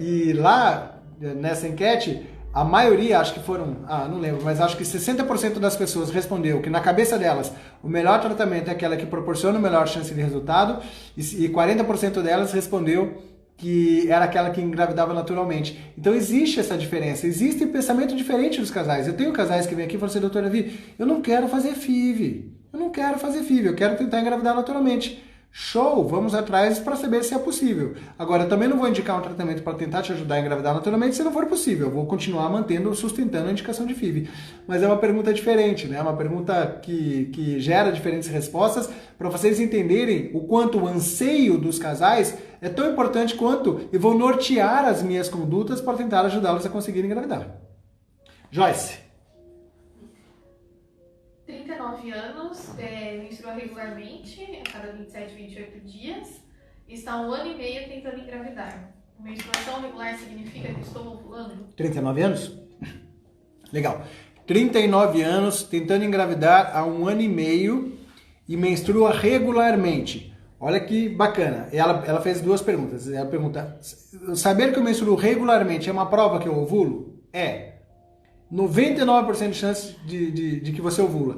E lá, nessa enquete, a maioria, acho que foram, não lembro, mas acho que 60% das pessoas respondeu que na cabeça delas o melhor tratamento é aquela que proporciona a melhor chance de resultado e 40% delas respondeu que era aquela que engravidava naturalmente. Então existe essa diferença, existe um pensamento diferente dos casais. Eu tenho casais que vêm aqui e falam assim: doutora Davi, eu não quero fazer FIV, eu quero tentar engravidar naturalmente. Show, vamos atrás para saber se é possível. Agora, eu também não vou indicar um tratamento para tentar te ajudar a engravidar naturalmente se não for possível. Eu vou continuar sustentando a indicação de FIV. Mas é uma pergunta diferente, né? É uma pergunta que gera diferentes respostas para vocês entenderem o quanto o anseio dos casais é tão importante quanto eu vou nortear as minhas condutas para tentar ajudá-los a conseguirem engravidar. Joyce. 39 anos, menstrua regularmente, a cada 27, 28 dias, está há 1 ano e meio tentando engravidar. Menstruação regular significa que estou ovulando? 39 anos? Legal. 39 anos, tentando engravidar há 1 ano e meio e menstrua regularmente. Olha que bacana. Ela fez 2 perguntas. Ela pergunta: saber que eu menstruo regularmente é uma prova que eu ovulo? 99% de chance de que você ovula.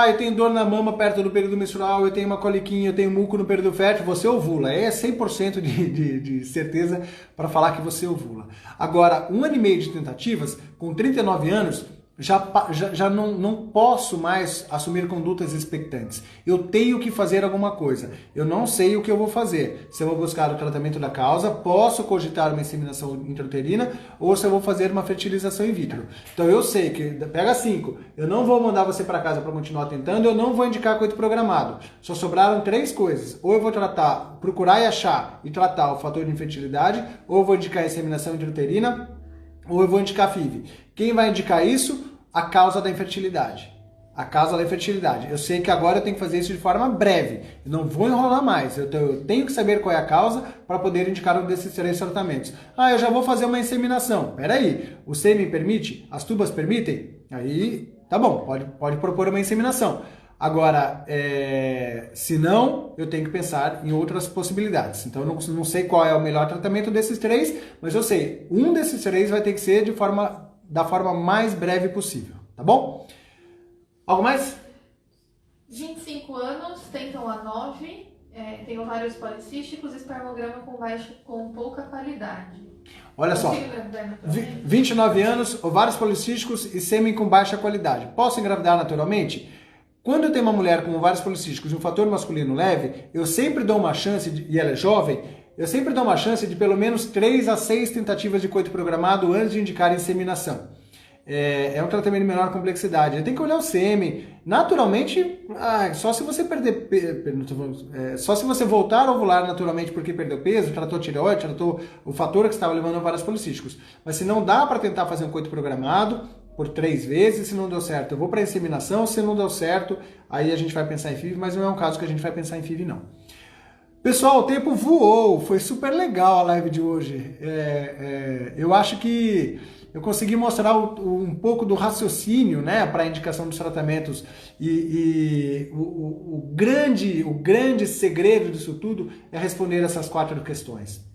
Eu tenho dor na mama perto do período menstrual, eu tenho uma coliquinha, eu tenho muco no período fértil, você ovula. É 100% de certeza para falar que você ovula. Agora, 1 ano e meio de tentativas, com 39 anos, já não posso mais assumir condutas expectantes. Eu tenho que fazer alguma coisa. Eu não sei o que eu vou fazer. Se eu vou buscar o tratamento da causa, posso cogitar uma inseminação intrauterina ou se eu vou fazer uma fertilização in vitro. Então eu sei que, pega 5, eu não vou mandar você para casa para continuar tentando, eu não vou indicar coito programado. Só sobraram 3 coisas. Ou eu vou procurar e achar e tratar o fator de infertilidade, ou eu vou indicar a inseminação intrauterina, ou eu vou indicar FIV. Quem vai indicar isso? A causa da infertilidade. A causa da infertilidade. Eu sei que agora eu tenho que fazer isso de forma breve. Eu não vou enrolar mais. Eu tenho que saber qual é a causa para poder indicar um desses 3 tratamentos. Eu já vou fazer uma inseminação. Peraí, o sêmen permite? As tubas permitem? Aí, tá bom, pode propor uma inseminação. Agora, se não, eu tenho que pensar em outras possibilidades. Então, eu não sei qual é o melhor tratamento desses 3, mas eu sei, um desses 3 vai ter que ser da forma mais breve possível, tá bom? Algo mais? 25 anos, tentam a 9, tem ovários policísticos, espermograma com pouca qualidade. Olha só, 29 anos, ovários policísticos e sêmen com baixa qualidade. Posso engravidar naturalmente? Quando eu tenho uma mulher com ovários policísticos e um fator masculino leve, eu sempre dou uma chance, e ela é jovem, eu sempre dou uma chance de pelo menos 3 a 6 tentativas de coito programado antes de indicar inseminação. É um tratamento de menor complexidade. Eu tenho que olhar o sêmen. Naturalmente, só se você só se você voltar a ovular naturalmente porque perdeu peso, tratou tireoide, tratou o fator que estava levando a ovários policísticos. Mas se não dá para tentar fazer um coito programado, por 3 vezes, se não deu certo eu vou para inseminação, se não deu certo, aí a gente vai pensar em FIV, mas não é um caso que a gente vai pensar em FIV não. Pessoal, o tempo voou, foi super legal a live de hoje. Eu acho que eu consegui mostrar um pouco do raciocínio, né, para a indicação dos tratamentos e o grande segredo disso tudo é responder essas 4 questões.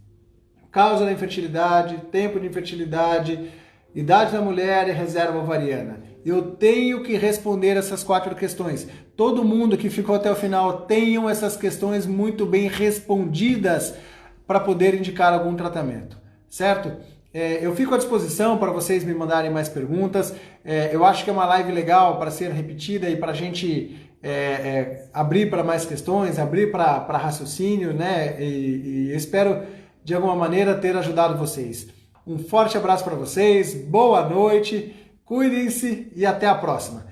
Causa da infertilidade, tempo de infertilidade, idade da mulher e reserva ovariana. Eu tenho que responder essas 4 questões. Todo mundo que ficou até o final tenham essas questões muito bem respondidas para poder indicar algum tratamento, certo? Eu fico à disposição para vocês me mandarem mais perguntas. Eu acho que é uma live legal para ser repetida e para a gente abrir para mais questões, abrir para raciocínio, né? E espero de alguma maneira ter ajudado vocês. Um forte abraço para vocês, boa noite, cuidem-se e até a próxima.